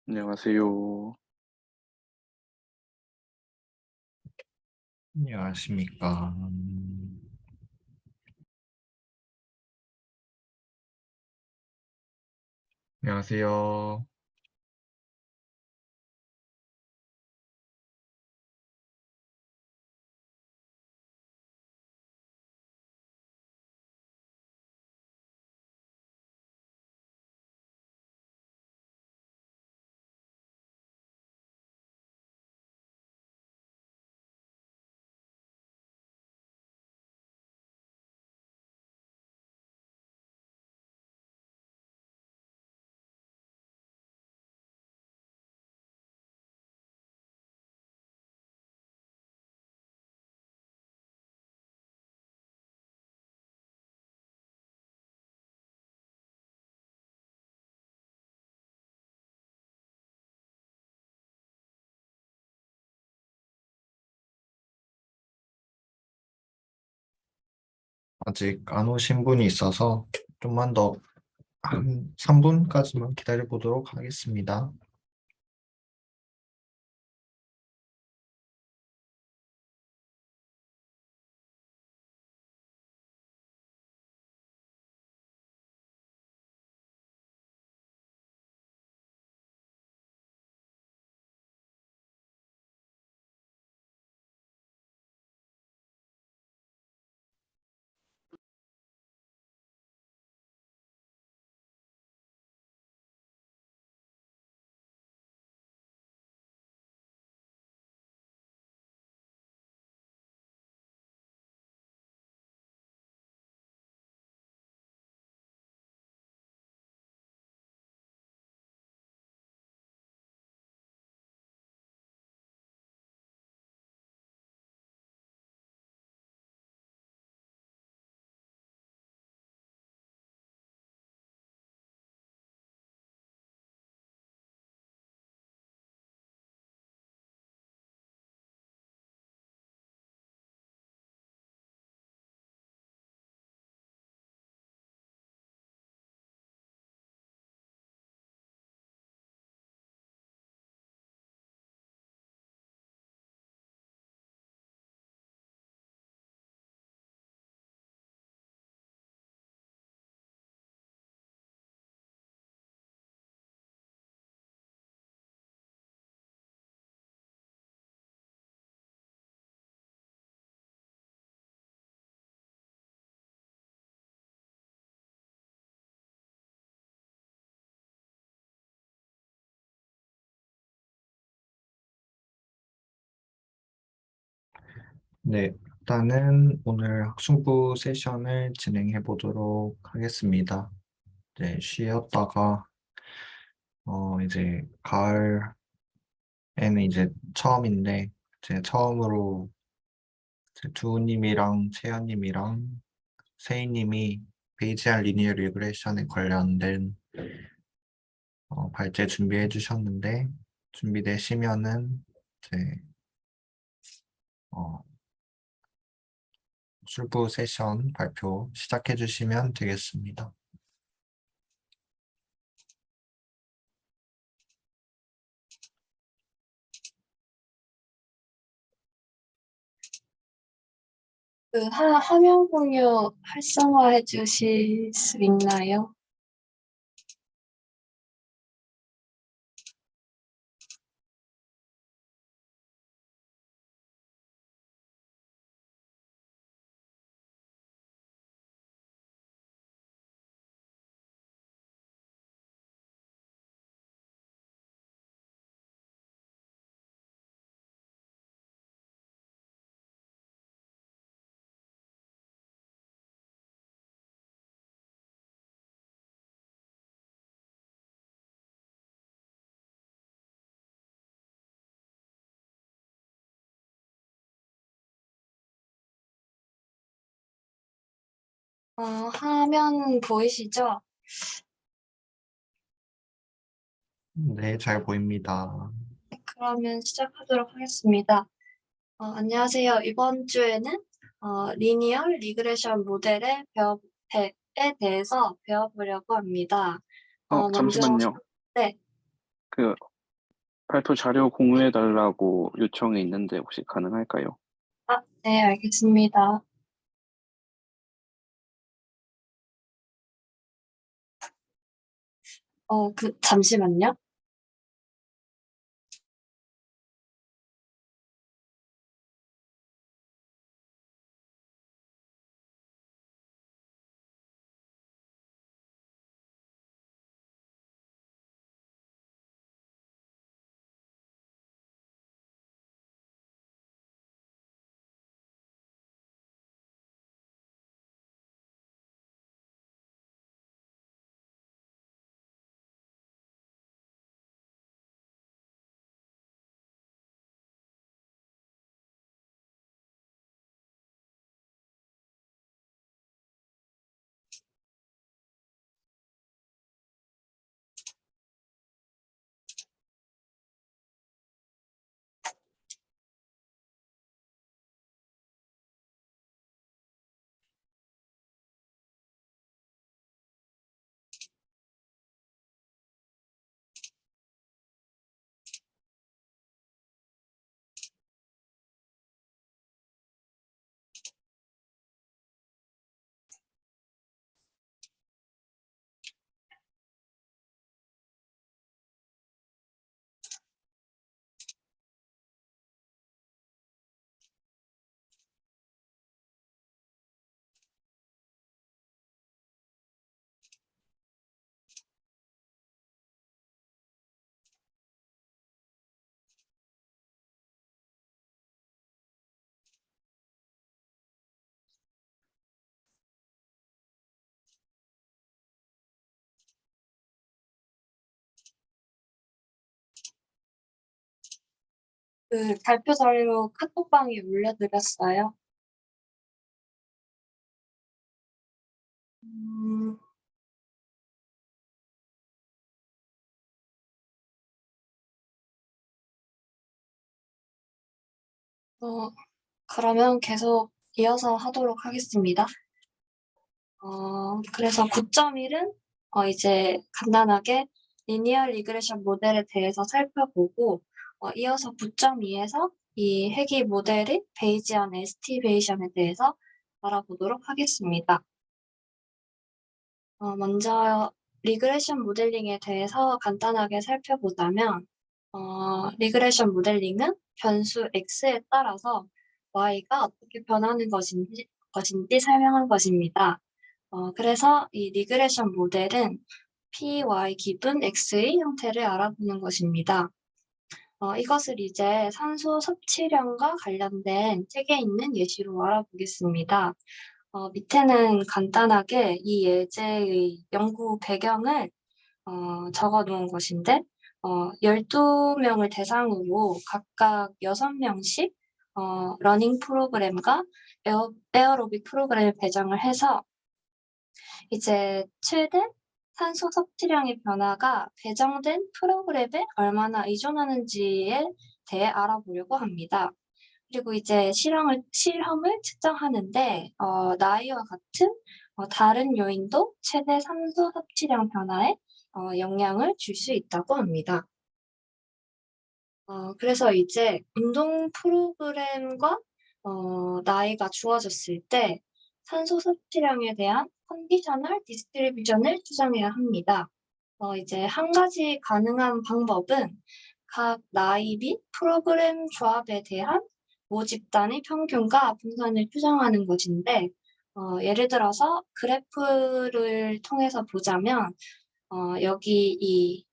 안녕하세요. 안녕하십니까. 안녕하세요. 아직 안 오신 분이 있어서 좀만 더 한 3분까지만 기다려 보도록 하겠습니다. 네, 일단은 오늘 학생부 세션을 진행해 보도록 하겠습니다. 네, 쉬었다가 이제 가을에는 이제 처음인데 이제 처음으로 이제 두우님이랑 채연님이랑 세희님이 베이지안 리니어 리그레션에 관련된 발제 준비해 주셨는데 준비되시면은 이제 어, 술부 세션 발표 시작해 주시면 되겠습니다. 화면 공유 활성화해 주실 수 있나요? 화면 보이시죠? 네, 잘 보입니다. 그러면 시작하도록 하겠습니다. 안녕하세요. 이번 주에는 리니어 리그레션 모델의 에 대해서 배워보려고 합니다. 먼저 잠시만요. 네, 그 발표 자료 공유해 달라고 요청이 있는데 혹시 가능할까요? 네, 알겠습니다. 잠시만요. 발표 자료 카톡방에 올려드렸어요. 음, 그러면 계속 이어서 하도록 하겠습니다. 그래서 9.1은 이제 간단하게 리니어 리그레션 모델에 대해서 살펴보고 이어서 9.2에서 이 회귀 모델의 베이지안 에스티메이션에 대해서 알아보도록 하겠습니다. 먼저 리그레션 모델링에 대해서 간단하게 살펴보자면 리그레션 모델링은 변수 x에 따라서 y가 어떻게 변하는 것인지 설명한 것입니다. 그래서 이 리그레션 모델은 p, y 기분 x의 형태를 알아보는 것입니다. 이것을 이제 산소 섭취량과 관련된 책에 있는 예시로 알아보겠습니다. 밑에는 간단하게 이 예제의 연구 배경을 적어 놓은 것인데 12명을 대상으로 각각 6명씩 러닝 프로그램과 에어로빅 프로그램을 배정을 해서 이제 최대 산소 섭취량의 변화가 배정된 프로그램에 얼마나 의존하는지에 대해 알아보려고 합니다. 그리고 이제 실험을 측정하는데 나이와 같은 다른 요인도 최대 산소 섭취량 변화에 영향을 줄 수 있다고 합니다. 그래서 이제 운동 프로그램과 나이가 주어졌을 때 산소 섭취량에 대한 컨디셔널 디스트리뷰션을 추정해야 합니다. 이제 한 가지 가능한 방법은 각 나이 및 프로그램 조합에 대한 모집단의 평균과 분산을 추정하는 것인데, 예를 들어서 그래프를 통해서 보자면, 여기 이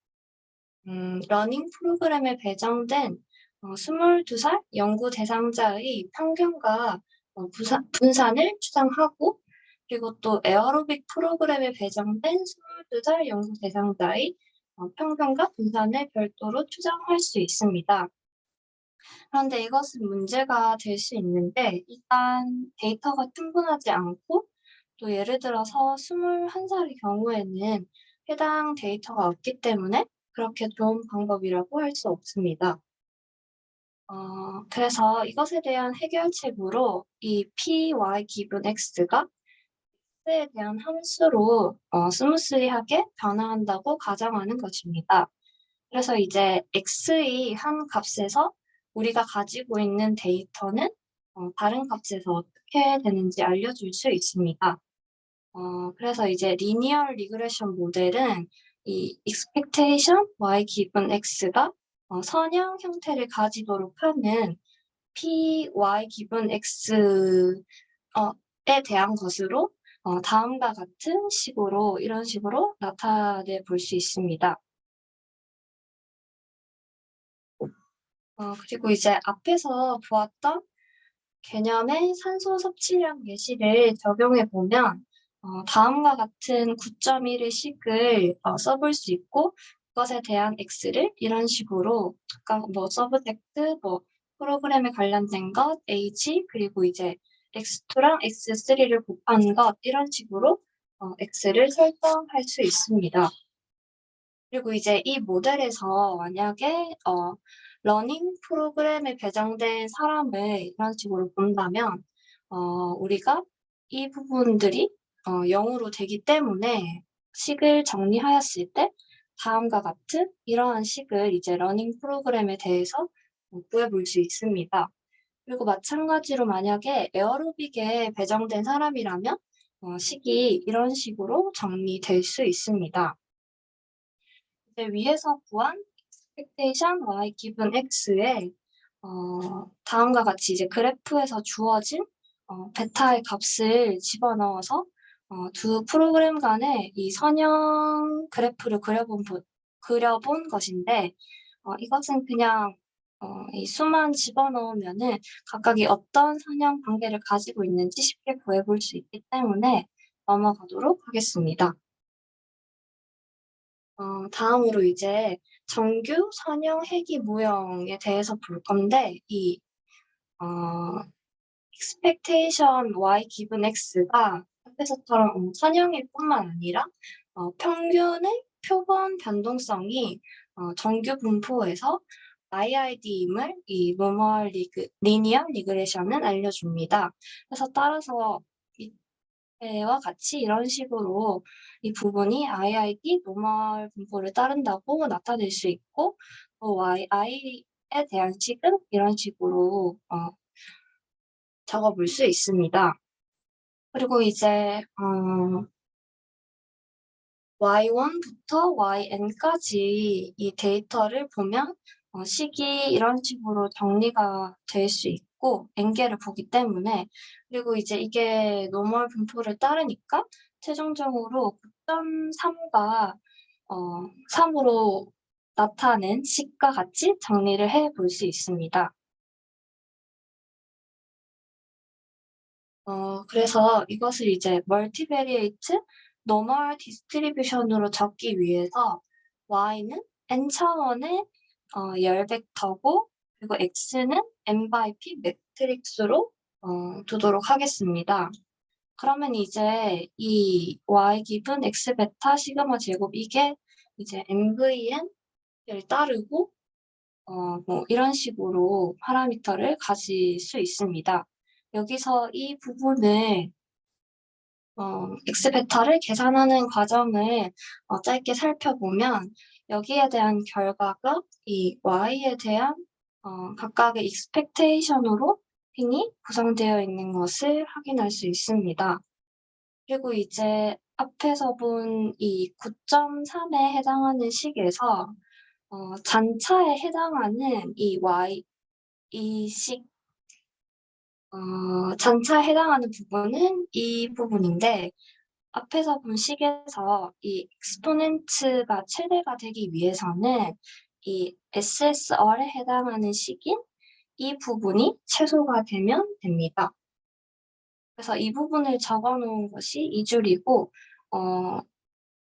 러닝 프로그램에 배정된 22살 연구 대상자의 평균과 분산을 추정하고 그리고 또 에어로빅 프로그램에 배정된 22살 연구 대상자의 평균과 분산을 별도로 추정할 수 있습니다. 그런데 이것은 문제가 될 수 있는데 일단 데이터가 충분하지 않고 또 예를 들어서 21살의 경우에는 해당 데이터가 없기 때문에 그렇게 좋은 방법이라고 할 수 없습니다. 그래서 이것에 대한 해결책으로 이 p, y 기분 x가 x에 대한 함수로 스무스리하게 변화한다고 가정하는 것입니다. 그래서 이제 x의 한 값에서 우리가 가지고 있는 데이터는 다른 값에서 어떻게 되는지 알려줄 수 있습니다. 그래서 이제 리니어 리그레션 모델은 이 expectation y 기분 x가 선형 형태를 가지도록 하는 p y 기분 x에 대한 것으로 다음과 같은 식으로 이런 식으로 나타내 볼 수 있습니다. 그리고 이제 앞에서 보았던 개념의 산소 섭취량 예시를 적용해 보면 다음과 같은 9.1의 식을 써볼 수 있고 그것에 대한 x를 이런 식으로 아까 뭐 서브젝트, 뭐 프로그램에 관련된 것, age 그리고 이제 x2랑 x3를 곱한 것 이런 식으로 x를 설정할 수 있습니다. 그리고 이제 이 모델에서 만약에 러닝 프로그램에 배정된 사람을 이런 식으로 본다면 우리가 이 부분들이 0으로 되기 때문에 식을 정리하였을 때 다음과 같은 이러한 식을 이제 러닝 프로그램에 대해서 구해볼 수 있습니다. 그리고 마찬가지로 만약에 에어로빅에 배정된 사람이라면 식이 이런 식으로 정리될 수 있습니다. 이제 위에서 구한 expectation y 기분 x에 다음과 같이 이제 그래프에서 주어진 베타의 값을 집어넣어서 두 프로그램 간의 이 선형 그래프를 그려본 것인데 이것은 그냥 이 수만 집어넣으면은 각각이 어떤 선형 관계를 가지고 있는지 쉽게 구해볼 수 있기 때문에 넘어가도록 하겠습니다. 다음으로 이제 정규, 선형, 해기, 무형에 대해서 볼 건데 이 expectation y 기분 x가 앞에서처럼 선형일 뿐만 아니라 평균의 표본 변동성이 정규 분포에서 IID임을 이 리니어 리그레션은 알려줍니다. 그래서 따라서 와 같이 이런 식으로 이 부분이 IID 노멀 분포를 따른다고 나타낼 수 있고 또 I에 대한 식은 이런 식으로 적어볼 수 있습니다. 그리고 이제 Y1부터 YN까지 이 데이터를 보면 식이 이런 식으로 정리가 될 수 있고 N개를 보기 때문에 그리고 이제 이게 노멀 분포를 따르니까 최종적으로 9.3과 3으로 나타낸 식과 같이 정리를 해 볼 수 있습니다. 그래서 이것을 이제 멀티베리에이트 노멀 디스트리뷰션으로 적기 위해서 y는 n 차원의 열 벡터고 그리고 x는 n by p 매트릭스로 두도록 하겠습니다. 그러면 이제 이 y 기분 x 베타 시그마 제곱 이게 이제 mvn을 따르고 뭐 이런 식으로 파라미터를 가질 수 있습니다. 여기서 이 부분을 x 베타를 계산하는 과정을 짧게 살펴보면 여기에 대한 결과가 이 y에 대한 각각의 expectation으로 핑이 구성되어 있는 것을 확인할 수 있습니다. 그리고 이제 앞에서 본 이 9.3에 해당하는 식에서 잔차에 해당하는 이 식, 잔차에 해당하는 부분은 이 부분인데 앞에서 본 식에서 이 엑스포넨트가 최대가 되기 위해서는 이 SSR에 해당하는 식인 이 부분이 최소가 되면 됩니다. 그래서 이 부분을 적어 놓은 것이 이 줄이고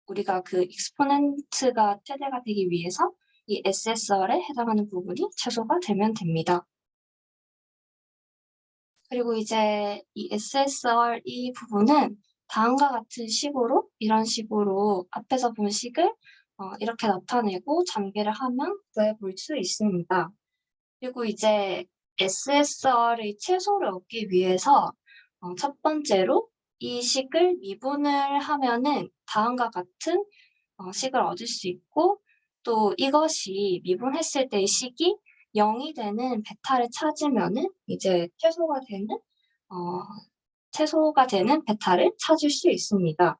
우리가 그 엑스포넨트가 최대가 되기 위해서 이 SSR에 해당하는 부분이 최소가 되면 됩니다. 그리고 이제 이 SSR 이 부분은 다음과 같은 식으로 이런 식으로 앞에서 본 식을 이렇게 나타내고 전개를 하면 구해볼 수 있습니다. 그리고 이제 SSR의 최소를 얻기 위해서 첫 번째로 이 식을 미분을 하면은 다음과 같은 식을 얻을 수 있고 또 이것이 미분했을 때의 식이 0이 되는 베타를 찾으면은 이제 최소가 되는 베타를 찾을 수 있습니다.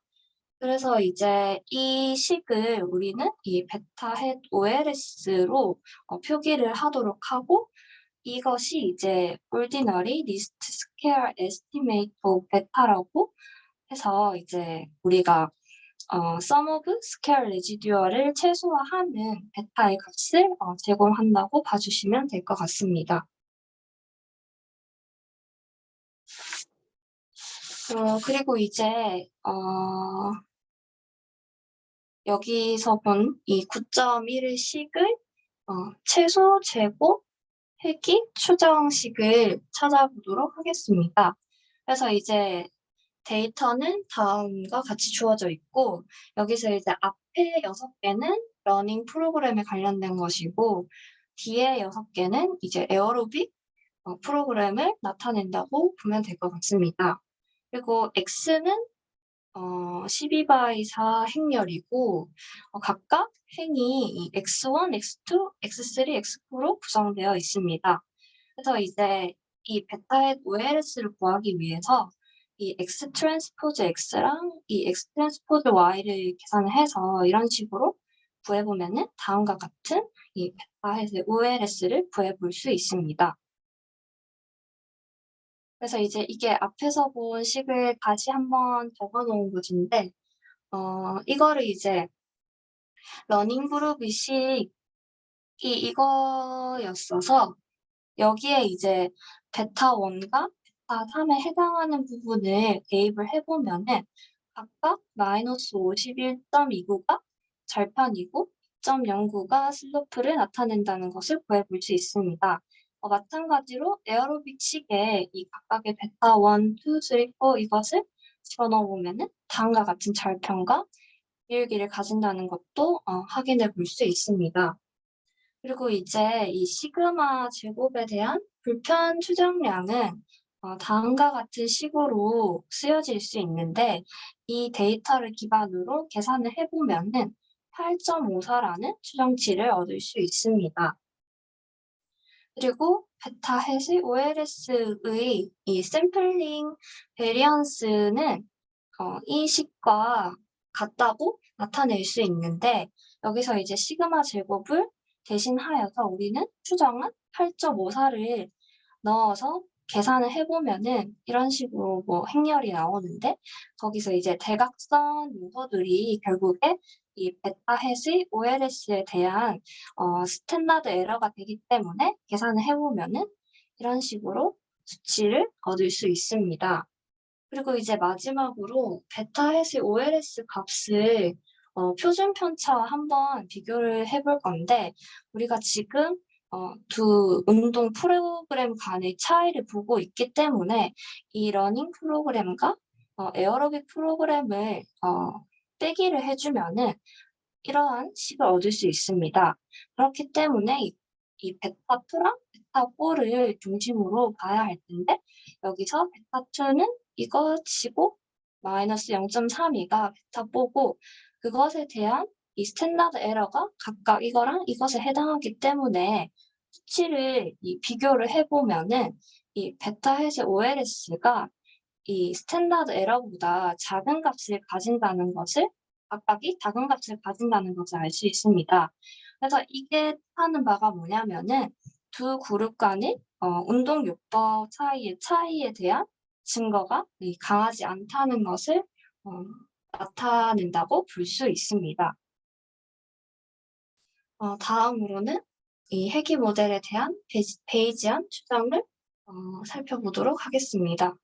그래서 이제 이 식을 우리는 이 베타 햇 OLS로 표기를 하도록 하고 이것이 이제 ordinary least square estimate of beta라고 해서 이제 우리가 sum of square residual을 최소화하는 베타의 값을 제공한다고 봐주시면 될 것 같습니다. 그리고 이제 여기서 본 이 9.1의 식을 최소, 제곱, 획기, 추정식을 찾아보도록 하겠습니다. 그래서 이제 데이터는 다음과 같이 주어져 있고 여기서 이제 앞에 6개는 러닝 프로그램에 관련된 것이고 뒤에 6개는 이제 에어로빅 프로그램을 나타낸다고 보면 될 것 같습니다. 그리고 X는 12x4 행렬이고 각각 행이 이 x1, x2, x3, x4로 구성되어 있습니다. 그래서 이제 이 베타의 OLS를 구하기 위해서 이 x 트랜스포즈 x랑 이 x 트랜스포즈 y를 계산을 해서 이런 식으로 구해보면은 다음과 같은 이 베타의 OLS를 구해볼 수 있습니다. 그래서 이제 이게 앞에서 본 식을 다시 한번 적어놓은 것인데, 이거를 이제 러닝 그룹이 식이 이거였어서 여기에 이제 베타 1과 베타 3에 해당하는 부분을 대입을 해보면은 각각 마이너스 51.29가 절편이고 2.09가 슬로프를 나타낸다는 것을 구해볼 수 있습니다. 마찬가지로 에어로빅 식에 이 각각의 베타 1, 2, 3, 4 이것을 집어넣어 보면은 다음과 같은 절편과 비율기를 가진다는 것도 확인해 볼 수 있습니다. 그리고 이제 이 시그마 제곱에 대한 불편 추정량은 다음과 같은 식으로 쓰여질 수 있는데 이 데이터를 기반으로 계산을 해보면은 8.54라는 추정치를 얻을 수 있습니다. 그리고 베타 햇의 OLS의 이 샘플링 베리언스는 이 식과 같다고 나타낼 수 있는데 여기서 이제 시그마 제곱을 대신하여서 우리는 추정한 8.54를 넣어서 계산을 해보면은 이런 식으로 뭐 행렬이 나오는데 거기서 이제 대각선 요소들이 결국에 이 베타 햇의 OLS에 대한 스탠다드 에러가 되기 때문에 계산을 해보면은 이런 식으로 수치를 얻을 수 있습니다. 그리고 이제 마지막으로 베타 햇의 OLS 값을 표준 편차와 한번 비교를 해볼 건데 우리가 지금 두 운동 프로그램 간의 차이를 보고 있기 때문에 이 러닝 프로그램과 에어로빅 프로그램을 빼기를 해주면은 이러한 식을 얻을 수 있습니다. 그렇기 때문에 이 베타2랑 베타4를 중심으로 봐야 할 텐데 여기서 베타2는 이것이고 마이너스 0.32가 베타4고 그것에 대한 이 스탠다드 에러가 각각 이거랑 이것에 해당하기 때문에 수치를 비교를 해보면은 이 베타 햇의 OLS가 이 스탠다드 에러보다 작은 값을 가진다는 것을 각각이 작은 값을 가진다는 것을 알 수 있습니다. 그래서 이게 하는 바가 뭐냐면은 두 그룹 간의 운동 요법 사이의 차이에 대한 증거가 강하지 않다는 것을 나타낸다고 볼 수 있습니다. 다음으로는 이 회귀 모델에 대한 베이지안 추정을 살펴보도록 하겠습니다.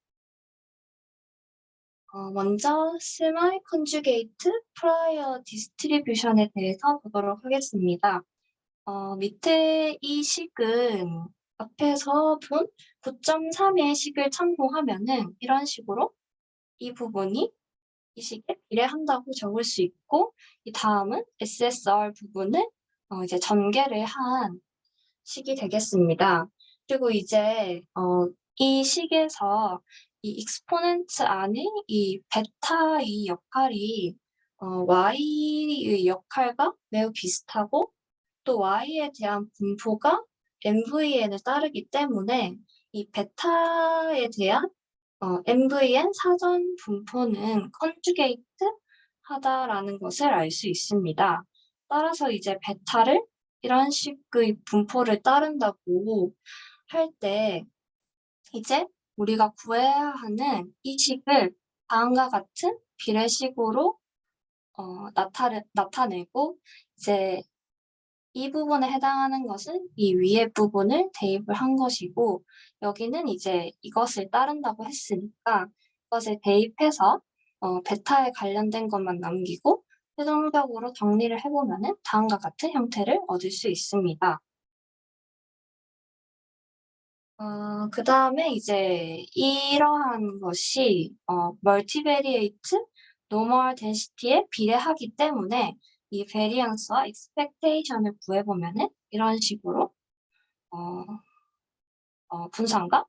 먼저 세마이 컨주게이트 프라이어 디스트리뷰션에 대해서 보도록 하겠습니다. 밑에 이 식은 앞에서 본 9.3의 식을 참고하면은 이런 식으로 이 부분이 이 식에 비례한다고 적을 수 있고 이 다음은 SSR 부분을 이제 전개를 한 식이 되겠습니다. 그리고 이제 이 식에서 이 익스포넨트 안에 이 베타의 역할이 y의 역할과 매우 비슷하고 또 y에 대한 분포가 MVN을 따르기 때문에 이 베타에 대한 MVN 사전 분포는 컨주게이트 하다라는 것을 알 수 있습니다. 따라서 이제 베타를 이런 식의 분포를 따른다고 할 때 이제 우리가 구해야 하는 이 식을 다음과 같은 비례식으로 나타내고 이제 이 부분에 해당하는 것은 이 위에 부분을 대입을 한 것이고 여기는 이제 이것을 따른다고 했으니까 이것을 대입해서 베타에 관련된 것만 남기고 최종적으로 정리를 해보면은 다음과 같은 형태를 얻을 수 있습니다. 그 다음에 이제 이러한 것이 멀티베리에이트 노멀 덴시티에 비례하기 때문에 이 베리언스와 익스펙테이션을 구해보면은 이런 식으로 분산과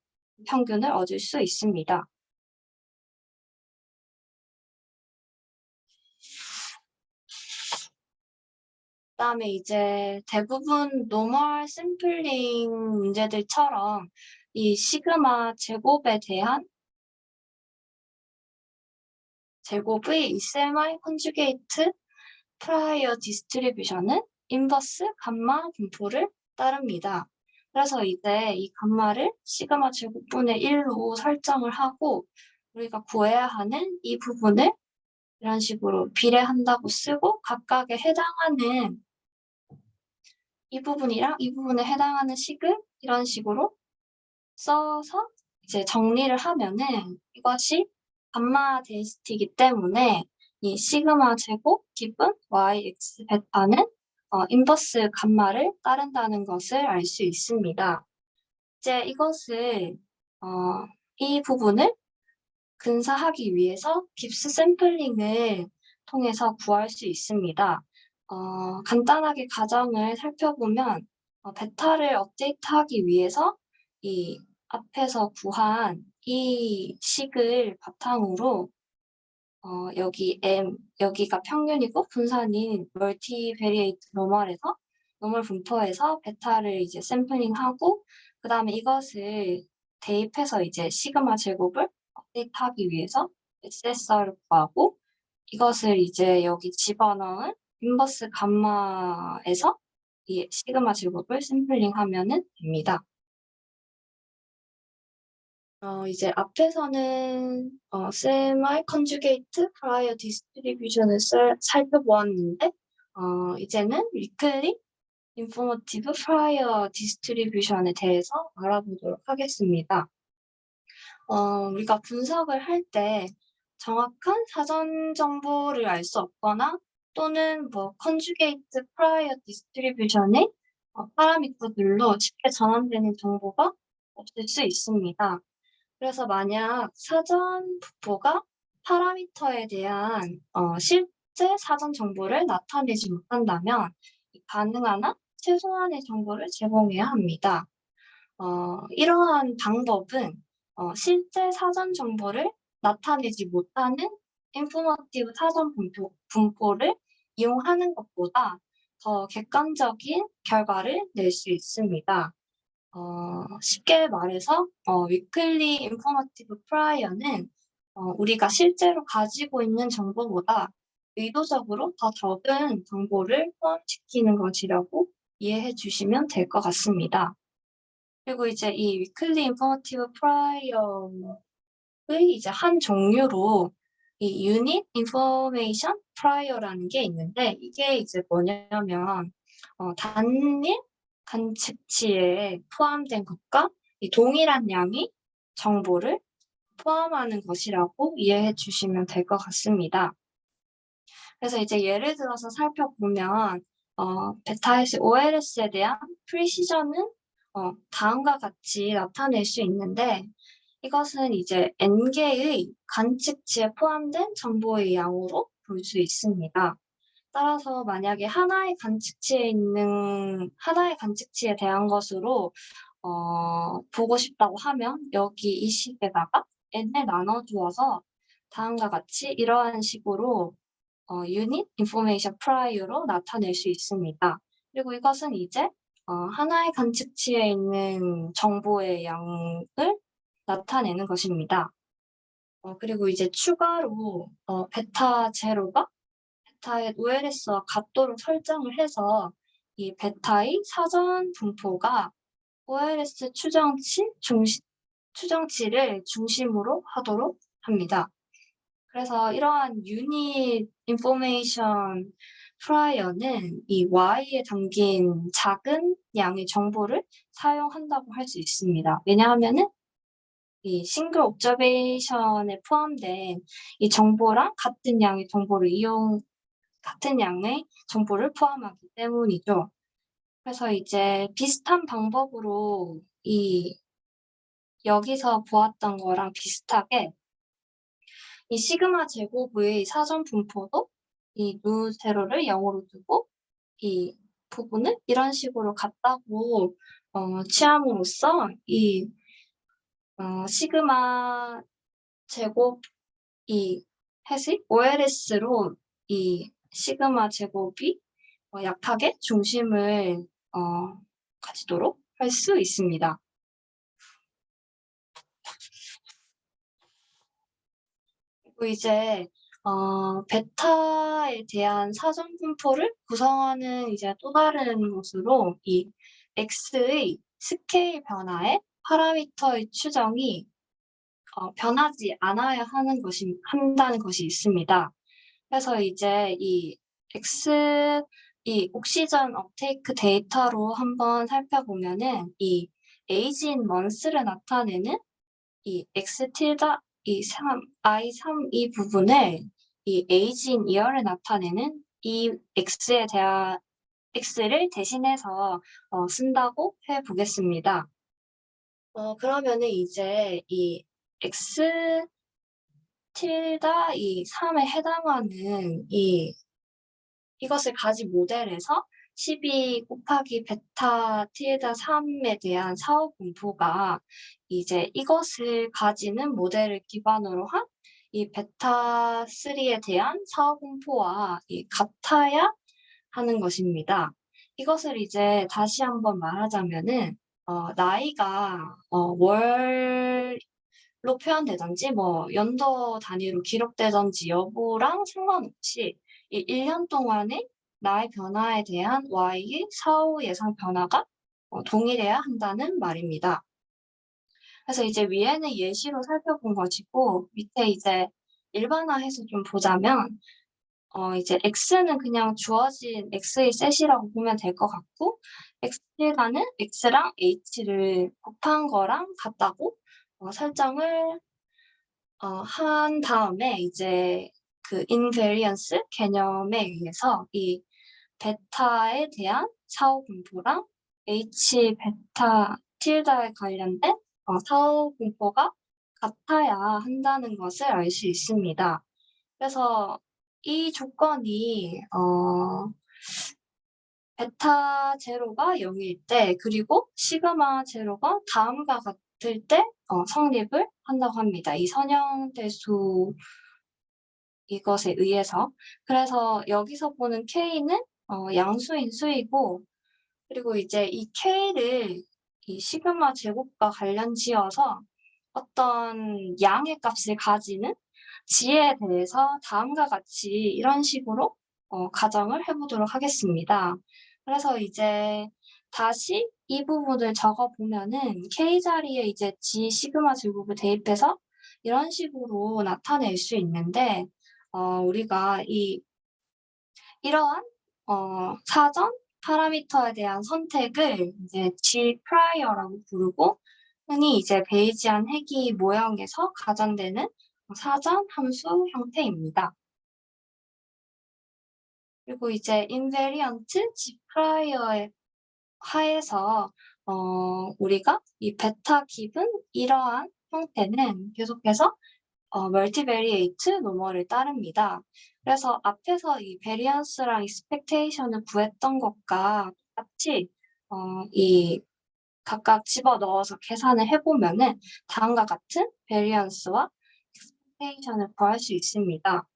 평균을 얻을 수 있습니다. 그다음에 이제 대부분 노멀 샘플링 문제들처럼 이 시그마 제곱의 이 세마이 컨주게이트 프라이어 디스트리뷰션은 인버스 감마 분포를 따릅니다. 그래서 이제 이 감마를 시그마 제곱분의 1로 설정을 하고 우리가 구해야 하는 이 부분을 이런 식으로 비례한다고 쓰고 각각에 해당하는 이 부분이랑 이 부분에 해당하는 식을 이런 식으로 써서 이제 정리를 하면은 이것이 감마 데인시티이기 때문에 이 시그마 제곱 기분 yx 베타는 인버스 감마를 따른다는 것을 알 수 있습니다. 이제 이 부분을 근사하기 위해서 깁스 샘플링을 통해서 구할 수 있습니다. 간단하게 가정을 살펴보면 베타를 업데이트하기 위해서 이 앞에서 구한 이 식을 바탕으로 여기가 평균이고 분산인 멀티베리에이트 노멀 분포에서 베타를 이제 샘플링하고 그 다음에 이것을 대입해서 이제 시그마 제곱을 업데이트하기 위해서 SSR을 구하고 이것을 이제 여기 집어넣은 인버스 감마에서 이 시그마 제곱을 샘플링하면은 됩니다. 이제 앞에서는 세마이 컨주게이트 프라이어 디스트리뷰션을 살펴보았는데 이제는 위클리 인포머티브 프라이어 디스트리뷰션에 대해서 알아보도록 하겠습니다. 우리가 분석을 할 때 정확한 사전 정보를 알 수 없거나 또는 컨주게이트 프라이어 디스트리뷰션의 파라미터들로 쉽게 전환되는 정보가 없을 수 있습니다. 그래서 만약 사전 분포가 파라미터에 대한 실제 사전 정보를 나타내지 못한다면 가능한 한 최소한의 정보를 제공해야 합니다. 이러한 방법은 실제 사전 정보를 나타내지 못하는 인포머티브 사전 분포를 이용하는 것보다 더 객관적인 결과를 낼 수 있습니다. 쉽게 말해서 위클리 인포머티브 프라이어는 우리가 실제로 가지고 있는 정보보다 의도적으로 더 적은 정보를 포함시키는 것이라고 이해해 주시면 될 것 같습니다. 그리고 이제 이 위클리 인포머티브 프라이어의 이제 한 종류로 이 유닛 인포메이션 프라이어라는 게 있는데 이게 이제 뭐냐면 단일 관측치에 포함된 것과 이 동일한 양의 정보를 포함하는 것이라고 이해해 주시면 될 것 같습니다. 그래서 이제 예를 들어서 살펴보면 베타S OLS에 대한 프리시전은 다음과 같이 나타낼 수 있는데 이것은 이제 n개의 관측치에 포함된 정보의 양으로 볼 수 있습니다. 따라서 만약에 하나의 관측치에 대한 것으로 보고 싶다고 하면 여기 이 식에다가 n을 나눠주어서 다음과 같이 이러한 식으로 unit information prior로 나타낼 수 있습니다. 그리고 이것은 이제 하나의 관측치에 있는 정보의 양을 나타내는 것입니다. 그리고 이제 추가로 베타 제로가 베타의 OLS와 같도록 설정을 해서 이 베타의 사전 분포가 OLS 추정치를 중심으로 하도록 합니다. 그래서 이러한 유닛 인포메이션 프라이어는 이 Y에 담긴 작은 양의 정보를 사용한다고 할 수 있습니다. 왜냐하면은 이 싱글 옵저베이션에 포함된 이 정보랑 같은 양의 정보를 포함하기 때문이죠. 그래서 이제 비슷한 방법으로 여기서 보았던 거랑 비슷하게 이 시그마 제곱의 사전 분포도 이 누 제로를 0으로 두고 이 부분을 이런 식으로 같다고 취함으로써 이 시그마 제곱 이 해식 OLS로 이 시그마 제곱이 약하게 중심을 가지도록 할 수 있습니다. 그리고 이제 베타에 대한 사전 분포를 구성하는 이제 또 다른 것으로 이 X의 스케일 변화에 파라미터의 추정이 변하지 않아야 한다는 것이 있습니다. 그래서 이제 이 옥시전 업테이크 데이터로 한번 살펴보면은 이 에이지 인 먼스를 나타내는 이 X 틸다 I3 이 부분을 이 에이지 인 이어를 나타내는 이 X를 대신해서 쓴다고 해보겠습니다. 그러면은 이제 이 X 틸다 이 3에 해당하는 이것을 가진 모델에서 12 곱하기 베타 틸다 3에 대한 사후 분포가 이제 이것을 가지는 모델을 기반으로 한 이 베타 3에 대한 사후 분포와 같아야 하는 것입니다. 이것을 이제 다시 한번 말하자면은 나이가 월로 표현되든지 뭐 연도 단위로 기록되든지 여부랑 상관없이 이 1년 동안의 나의 변화에 대한 Y의 사후 예상 변화가 동일해야 한다는 말입니다. 그래서 이제 위에는 예시로 살펴본 것이고 밑에 이제 일반화해서 좀 보자면 이제 X는 그냥 주어진 X의 셋이라고 보면 될 것 같고 X는 X랑 H를 곱한 거랑 같다고 설정을 한 다음에 이제 그 인베리언스 개념에 의해서 이 베타에 대한 사후 분포랑 H 베타 틸다에 관련된 사후 분포가 같아야 한다는 것을 알 수 있습니다. 그래서 이 조건이 베타 제로가 0일 때 그리고 시그마 제로가 다음과 같을 때 성립을 한다고 합니다. 이 선형대수 이것에 의해서. 그래서 여기서 보는 K는 양수인 수이고 그리고 이제 이 K를 이 시그마 제곱과 관련 지어서 어떤 양의 값을 가지는 G에 대해서 다음과 같이 이런 식으로 가정을 해보도록 하겠습니다. 그래서 이제 다시 이 부분을 적어보면은 K 자리에 이제 G 시그마 제곱을 대입해서 이런 식으로 나타낼 수 있는데 우리가 이러한 사전 파라미터에 대한 선택을 이제 G 프라이어라고 부르고 흔히 이제 베이지안 해기 모형에서 가전되는 사전 함수 형태입니다. 그리고 이제 인베리언트 G 프라이어에 하에서 우리가 이 베타 기분 이러한 형태는 계속해서 멀티베리에이트 노멀을 따릅니다. 그래서 앞에서 이 베리언스랑 익스펙테이션을 구했던 것과 똑같이 이 각각 집어넣어서 계산을 해보면은 다음과 같은 베리언스와 익스펙테이션을 구할 수 있습니다.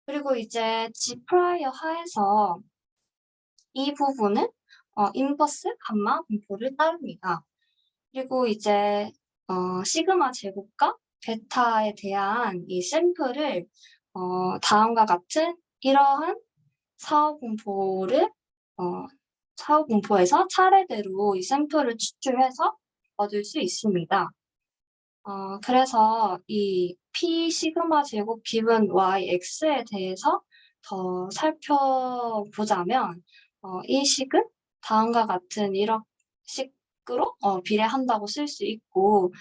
그리고 이제 G 프라이어 하에서 이 부분은 인버스 감마 분포를 따릅니다. 그리고 이제 시그마 제곱과 베타에 대한 이 샘플을 다음과 같은 이러한 사후 분포를 사후 분포에서 차례대로 이 샘플을 추출해서 얻을 수 있습니다. 그래서 이 P 시그마 제곱 기분 YX에 대해서 더 살펴보자면 이 식은 다음과 같은 이런 식으로 비례한다고 쓸 수 있고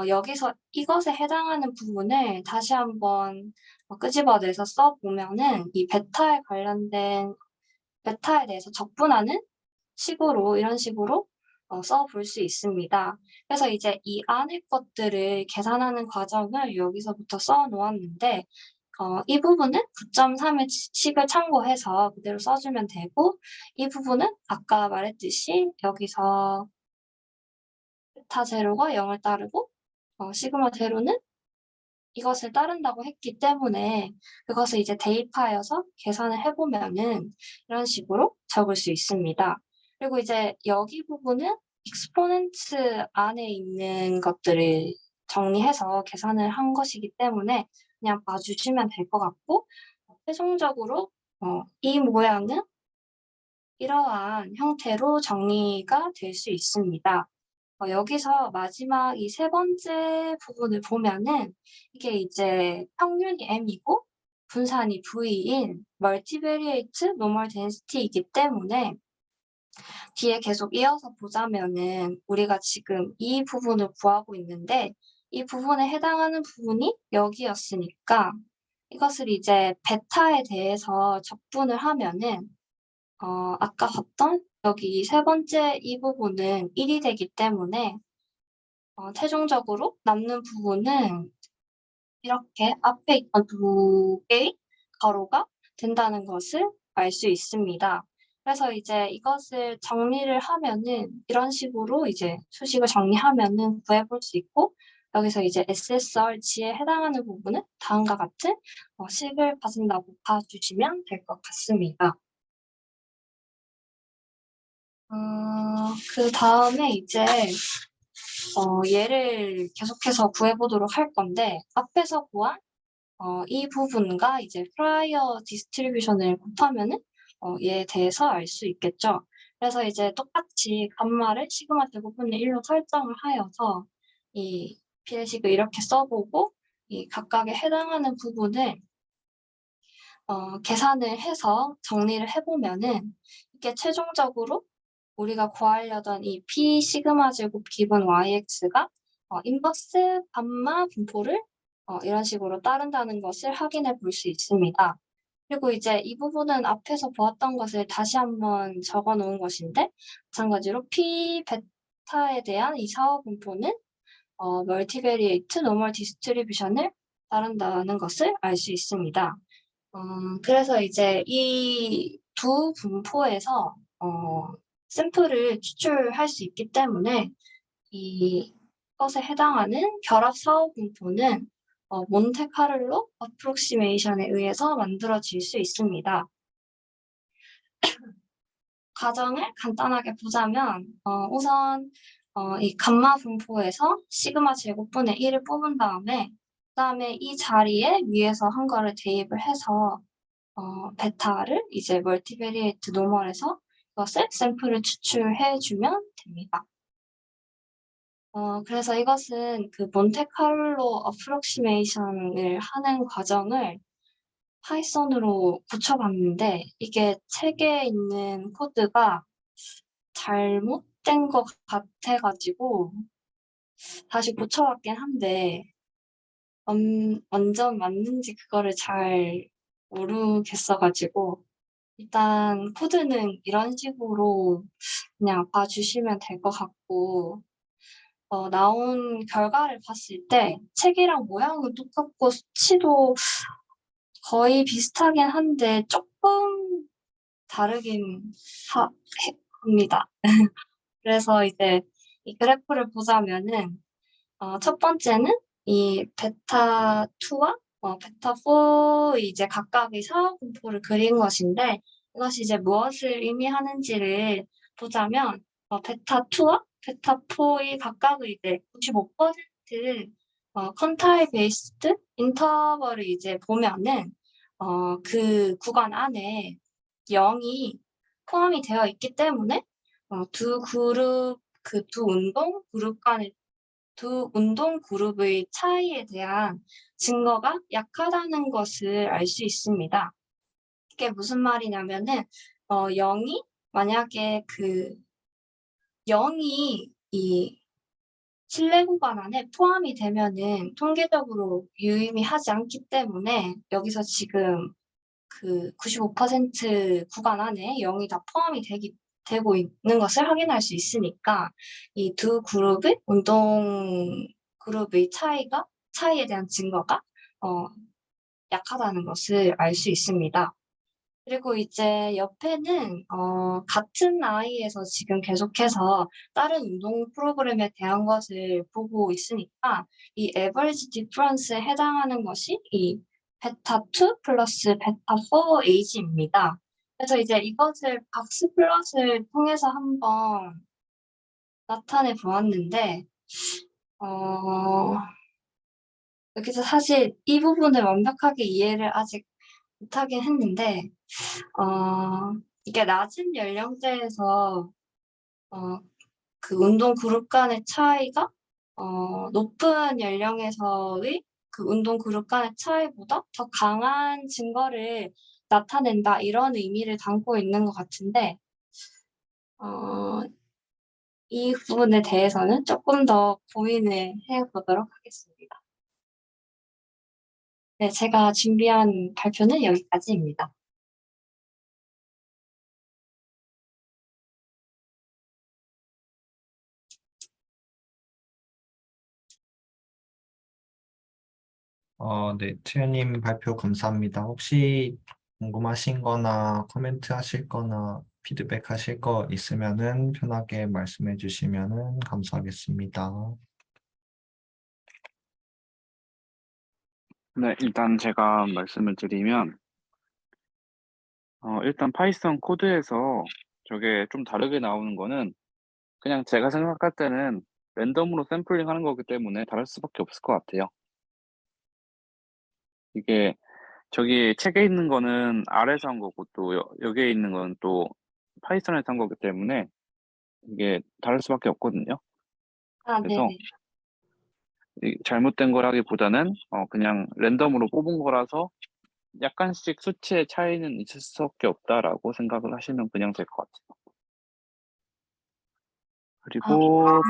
여기서 이것에 해당하는 부분을 다시 한번 끄집어내서 써보면은 이 베타에 관련된 베타에 대해서 적분하는 식으로 이런 식으로 써볼 수 있습니다. 그래서 이제 이 안의 것들을 계산하는 과정을 여기서부터 써 놓았는데 이 부분은 9.3의 식을 참고해서 그대로 써주면 되고 이 부분은 아까 말했듯이 여기서 베타 제로가 0을 따르고 시그마 제로는 이것을 따른다고 했기 때문에 그것을 이제 대입하여서 계산을 해보면은 이런 식으로 적을 수 있습니다. 그리고 이제 여기 부분은 익스포넨트 안에 있는 것들을 정리해서 계산을 한 것이기 때문에 그냥 봐주시면 될 것 같고 최종적으로 이 모양은 이러한 형태로 정리가 될 수 있습니다. 여기서 마지막 이 세 번째 부분을 보면은 이게 이제 평균이 M이고 분산이 V인 멀티베리에이트 노멀 덴시티이기 때문에 뒤에 계속 이어서 보자면은 우리가 지금 이 부분을 구하고 있는데 이 부분에 해당하는 부분이 여기였으니까 이것을 이제 베타에 대해서 적분을 하면은 아까 봤던 여기 세 번째 이 부분은 1이 되기 때문에 최종적으로 남는 부분은 이렇게 앞에 있던 두 개의 가로가 된다는 것을 알 수 있습니다. 그래서 이제 이것을 정리를 하면은 이런 식으로 이제 수식을 정리하면은 구해볼 수 있고 여기서 이제 SSRG에 해당하는 부분은 다음과 같은 식을 가진다고 봐주시면 될 것 같습니다. 그 다음에 이제 얘를 계속해서 구해보도록 할 건데 앞에서 구한 이 부분과 이제 프라이어 디스트리뷰션을 곱하면은 얘에 대해서 알 수 있겠죠. 그래서 이제 똑같이 감마를 시그마 제곱분의 1로 설정을 하여서 이 비례식을 이렇게 써보고 이 각각에 해당하는 부분을 계산을 해서 정리를 해보면은 이게 최종적으로 우리가 구하려던 이 P 시그마 제곱 기분 YX가 인버스 감마 분포를 이런 식으로 따른다는 것을 확인해 볼 수 있습니다. 그리고 이제 이 부분은 앞에서 보았던 것을 다시 한번 적어 놓은 것인데 마찬가지로 P 베타에 대한 이 사후 분포는 멀티베리에이트 노멀 디스트리뷰션을 따른다는 것을 알 수 있습니다. 그래서 이제 이 두 분포에서 샘플을 추출할 수 있기 때문에 이것에 해당하는 결합 사후 분포는 몬테카를로 어프록시메이션에 의해서 만들어질 수 있습니다. 가정을 간단하게 보자면 우선 이 감마 분포에서 시그마 제곱분의 1을 뽑은 다음에 그다음에 이 자리에 위에서 한 거를 대입을 해서 베타를 이제 멀티베리에이트 노멀에서 이것을 샘플을 추출해주면 됩니다. 그래서 이것은 그 몬테카를로 어프록시메이션을 하는 과정을 파이썬으로 고쳐봤는데 이게 책에 있는 코드가 잘못된 것 같아가지고 다시 고쳐봤긴 한데 완전 맞는지 그거를 잘 모르겠어가지고 일단 코드는 이런 식으로 그냥 봐주시면 될 것 같고 나온 결과를 봤을 때 책이랑 모양은 똑같고 수치도 거의 비슷하긴 한데 조금 다르긴 합니다. 그래서 이제 이 그래프를 보자면은 첫 번째는 이 베타 2와 베타 4 이제 각각의 사후 분포를 그린 것인데 이것이 이제 무엇을 의미하는지를 보자면 베타 2와 베타 4의 각각의 이제 95% 컨타일 베이스드 인터벌을 이제 보면은 그 구간 안에 0이 포함이 되어 있기 때문에 두 그룹 그 두 운동 그룹의 차이에 대한 증거가 약하다는 것을 알 수 있습니다. 이게 무슨 말이냐면은 0이 만약에 그 0이 이 실내 구간 안에 포함이 되면은 통계적으로 유의미하지 않기 때문에 여기서 지금 그 95% 구간 안에 0이 다 포함이 되고 있는 것을 확인할 수 있으니까 이 두 그룹의 운동 그룹의 차이에 대한 증거가 어, 약하다는 것을 알 수 있습니다. 그리고 이제 옆에는 같은 아이에서 지금 계속해서 다른 운동 프로그램에 대한 것을 보고 있으니까 이 average difference에 해당하는 것이 이 베타 2 플러스 베타 4 에이지입니다. 그래서 이제 이것을 박스 플롯을 통해서 한번 나타내 보았는데 어, 여기서 사실 이 부분을 완벽하게 이해를 아직 못하긴 했는데 이게 낮은 연령대에서 어, 그 운동 그룹 간의 차이가 높은 연령에서의 그 운동 그룹 간의 차이보다 더 강한 증거를 나타낸다 이런 의미를 담고 있는 것 같은데 어, 이 부분에 대해서는 조금 더 고민을 해보도록 하겠습니다. 네, 제가 준비한 발표는 여기까지입니다. 네, 트유님 발표 감사합니다. 혹시 궁금하신 거나 코멘트 하실 거나 피드백 하실 거 있으면은 편하게 말씀해 주시면은 감사하겠습니다. 네, 일단 제가 말씀을 드리면, 일단 파이썬 코드에서 저게 좀 다르게 나오는 거는 그냥 제가 생각할 때는 랜덤으로 샘플링 하는 거기 때문에 다를 수밖에 없을 것 같아요. 이게 저기 책에 있는 거는 R에서 한 거고 또 여기에 있는 건 또 파이썬에서 한 거기 때문에 이게 다를 수밖에 없거든요. 아, 그래서 네네. 잘못된 거라기보다는 그냥 랜덤으로 뽑은 거라서 약간씩 수치의 차이는 있을 수밖에 없다라고 생각을 하시면 그냥 될 것 같아요. 아, 그리고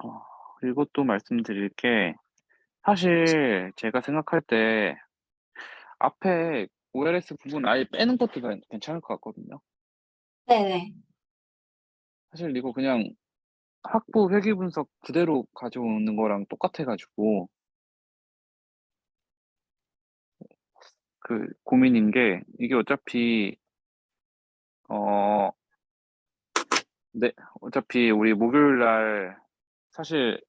어, 그리고 또 말씀드릴 게 사실 제가 생각할 때 앞에 OLS 부분 아예 빼는 것도 괜찮을 것 같거든요. 네네. 사실 이거 그냥 학부 회귀 분석 그대로 가져오는 거랑 똑같아가지고 그 고민인 게 이게 어차피 어, 네, 어차피 우리 목요일 날 사실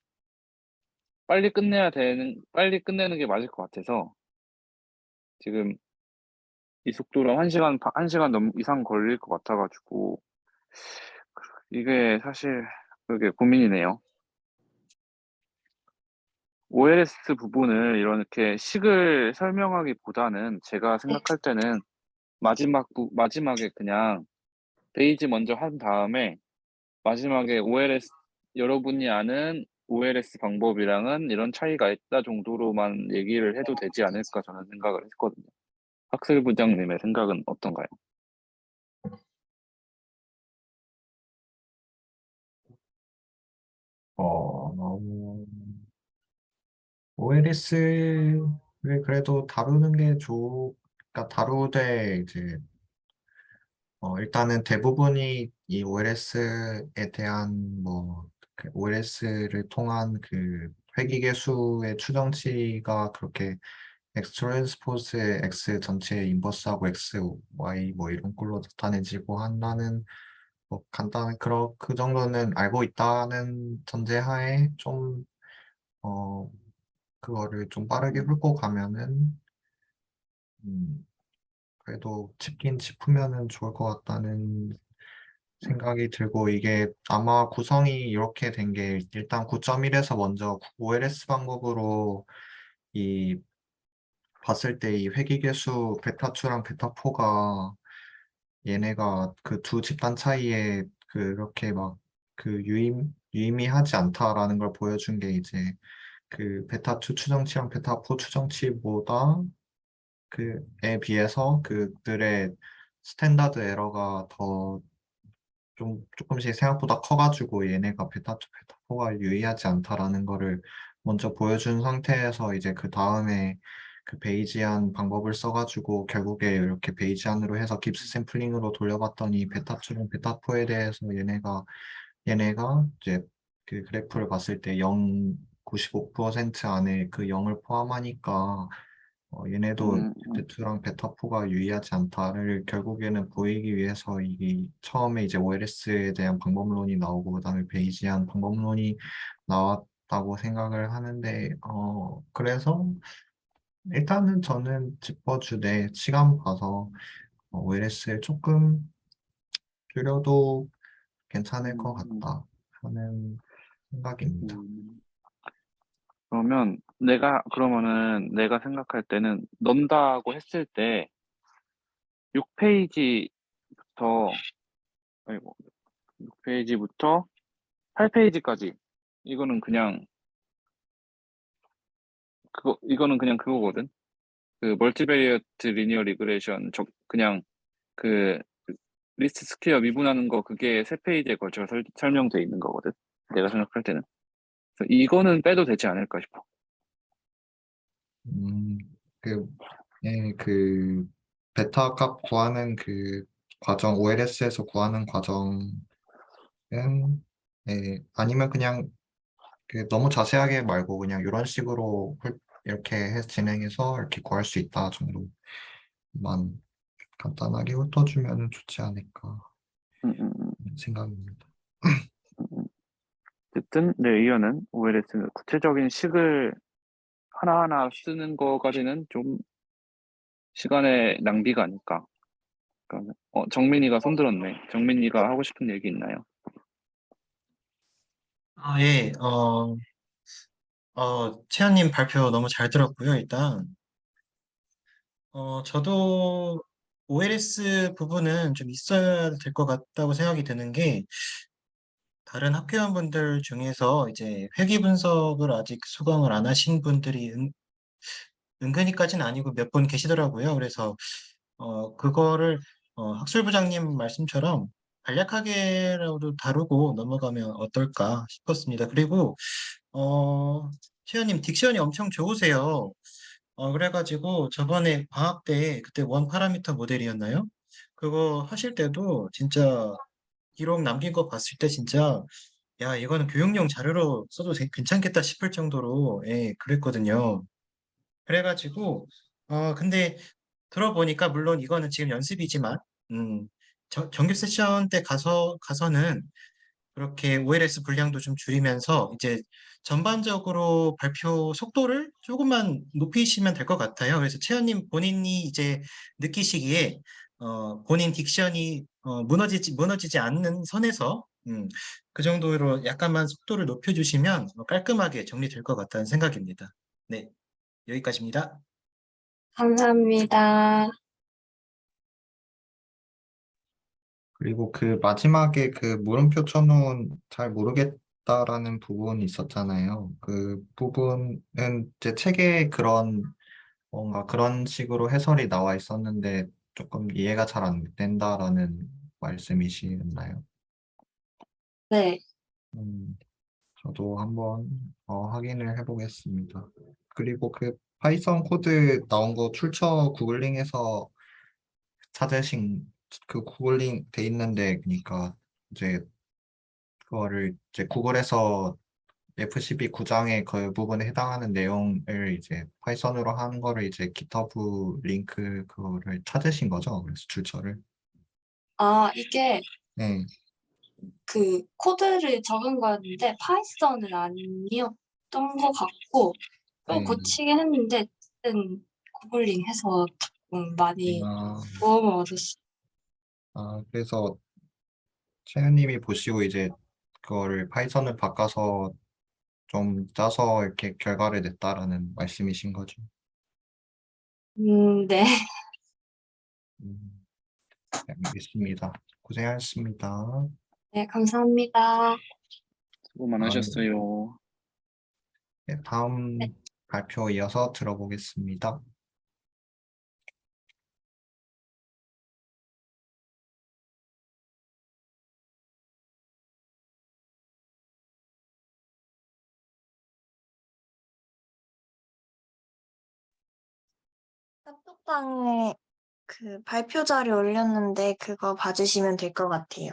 빨리 끝내는 게 맞을 것 같아서 지금 이 속도로 한 시간 이상 걸릴 것 같아가지고 이게 사실 그게 고민이네요. OLS 부분을 이렇게 식을 설명하기보다는 제가 네. 생각할 때는 마지막에 그냥 베이지 먼저 한 다음에 마지막에 OLS 여러분이 아는 OLS 방법이랑은 이런 차이가 있다 정도로만 얘기를 해도 되지 않을까 저는 생각을 했거든요. 학술부장님의 생각은 어떤가요? OLS를 그래도 다루는 게 그러니까 다루되 이제 일단은 대부분이 이 OLS에 대한 OLS를 통한 그 회귀계수의 추정치가 그렇게 X 트랜스포즈의 X 전체의 인버스하고 X, Y 뭐 이런 걸로 나타내지고 한다는 간단한 그 정도는 알고 있다는 전제하에 좀 그거를 좀 빠르게 훑고 가면은 그래도 짚긴 짚으면은 좋을 것 같다는 생각이 들고 이게 아마 구성이 이렇게 된 게 일단 9.1에서 먼저 OLS 방법으로 이 봤을 때 이 회귀계수 베타2랑 베타4가 얘네가 그 두 집단 차이에 그렇게 막 그 유의미하지 않다라는 걸 보여준 게 이제 그 베타2 추정치랑 베타4 추정치보다 그에 비해서 그들의 스탠다드 에러가 더 조금씩 생각보다 커가지고 얘네가 베타2, 베타4가 유의하지 않다라는 거를 먼저 보여준 상태에서 이제 그 다음에 그 베이지안 방법을 써가지고 결국에 이렇게 베이지안으로 해서 깁스 샘플링으로 돌려봤더니 베타2랑 베타4에 대해서 얘네가 이제 그 그래프를 봤을 때 95% 안에 그 0을 포함하니까 얘네도 음, 베타2랑 베타4가 유의하지 않다를 결국에는 보이기 위해서 이게 처음에 이제 OLS에 대한 방법론이 나오고 그다음에 베이지안 방법론이 나왔다고 생각을 하는데 그래서 일단은 저는 짚어주되 시간 봐서 OLS를 조금 줄여도 괜찮을 것 음, 같다 하는 생각입니다. 음. 그러면은 내가 생각할 때는 넣는다고 했을 때 6페이지부터, 아이고, 6페이지부터 8페이지까지 이거는 그냥 이거는 그냥 그거거든. 그 멀티베리어트 리니어 리그레이션 그냥 그 리스트 스퀘어 미분하는 거 그게 세 페이지에 걸쳐 설명돼 있는 거거든. 내가 생각할 때는. 그래서 이거는 빼도 되지 않을까 싶어. 음, 그, 그, 베타 값 구하는 그 과정, OLS에서 구하는 과정은, 아니면 그냥 너무 자세하게 말고 그냥 이런 식으로 이렇게 진행해서 이렇게 구할 수 있다 정도만 간단하게 훑어주면 좋지 않을까 음, 음, 음, 생각입니다. 음. 어쨌든 내 의견은 OLS는 구체적인 식을 하나하나 쓰는 거까지는 좀 시간의 낭비가 아닐까. 그러면 정민이가 손들었네. 정민이가 하고 싶은 얘기 있나요? 예, 채연님 발표 너무 잘 들었고요, 일단. 저도 OLS 부분은 좀 있어야 될 것 같다고 생각이 드는 게, 다른 학회원분들 중에서 이제 회귀 분석을 아직 수강을 안 하신 분들이 은근히까지는 아니고 몇 분 계시더라고요. 그래서, 그거를, 학술부장님 말씀처럼 간략하게라도 다루고 넘어가면 어떨까 싶었습니다. 그리고, 채연님 딕션이 엄청 좋으세요. 그래가지고 저번에 방학 때 그때 원 파라미터 모델이었나요? 그거 하실 때도 진짜 기록 남긴 거 봤을 때 진짜 야, 이거는 교육용 자료로 써도 괜찮겠다 싶을 정도로 예, 그랬거든요. 그래가지고 근데 들어보니까 물론 이거는 지금 연습이지만 음, 정규 세션 때 가서는 그렇게 OLS 분량도 좀 줄이면서 이제 전반적으로 발표 속도를 조금만 높이시면 될 것 같아요. 그래서 채연님 본인이 이제 느끼시기에 본인 딕션이 무너지지 않는 선에서 그 정도로 약간만 속도를 높여주시면 깔끔하게 정리될 것 같다는 생각입니다. 네, 여기까지입니다. 감사합니다. 그리고 그 마지막에 그 물음표 쳐놓은 잘 모르겠다라는 부분이 있었잖아요. 그 부분은 제 책에 뭔가 그런 식으로 해설이 나와 있었는데 조금 이해가 잘 안 된다라는 말씀이시나요? 네. 음, 저도 한번 확인을 해보겠습니다. 그리고 그 파이썬 코드 나온 거 출처 구글링해서 찾으신 그 구글링 돼 있는데 그러니까 이제 그거를 이제 구글에서 FCB 9장의 그 부분에 해당하는 내용을 이제 파이썬으로 하는 거를 이제 GitHub 링크 그거를 찾으신 거죠? 그래서 출처를. 이게 네. 그 코드를 적은 거였는데 파이썬은 아니었던 것 같고 좀 네. 고치긴 했는데 어쨌든 구글링해서 많이 아, 도움을 얻었어요. 그래서 채연님이 보시고 이제 그거를 파이썬을 바꿔서 좀 짜서 이렇게 결과를 냈다라는 말씀이신 거죠. 네. 음, 네, 알겠습니다. 고생하셨습니다. 네, 감사합니다. 수고 다음, 많으셨어요. 네, 네. 다음 발표 이어서 들어보겠습니다. 카톡방에 그 발표 자료 올렸는데 그거 봐주시면 될 것 같아요.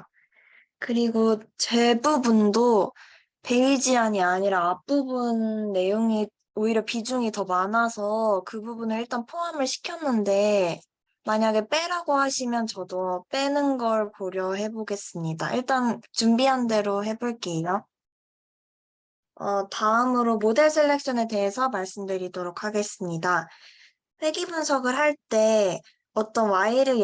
그리고 제 부분도 베이지안이 아니라 앞부분 내용이 오히려 비중이 더 많아서 그 부분을 일단 포함을 시켰는데 만약에 빼라고 하시면 저도 빼는 걸 고려해 보겠습니다. 일단 준비한 대로 해볼게요. 다음으로 모델 셀렉션에 대해서 말씀드리도록 하겠습니다. 회귀 분석을 할 때 어떤 Y를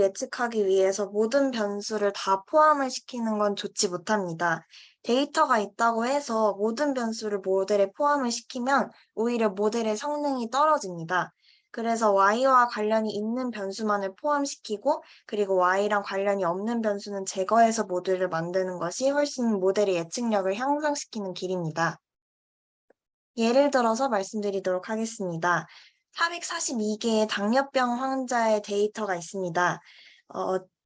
예측하기 위해서 모든 변수를 다 포함을 시키는 건 좋지 못합니다. 데이터가 있다고 해서 모든 변수를 모델에 포함을 시키면 오히려 모델의 성능이 떨어집니다. 그래서 Y와 관련이 있는 변수만을 포함시키고 그리고 Y랑 관련이 없는 변수는 제거해서 모델을 만드는 것이 훨씬 모델의 예측력을 향상시키는 길입니다. 예를 들어서 말씀드리도록 하겠습니다. 442개의 당뇨병 환자의 데이터가 있습니다.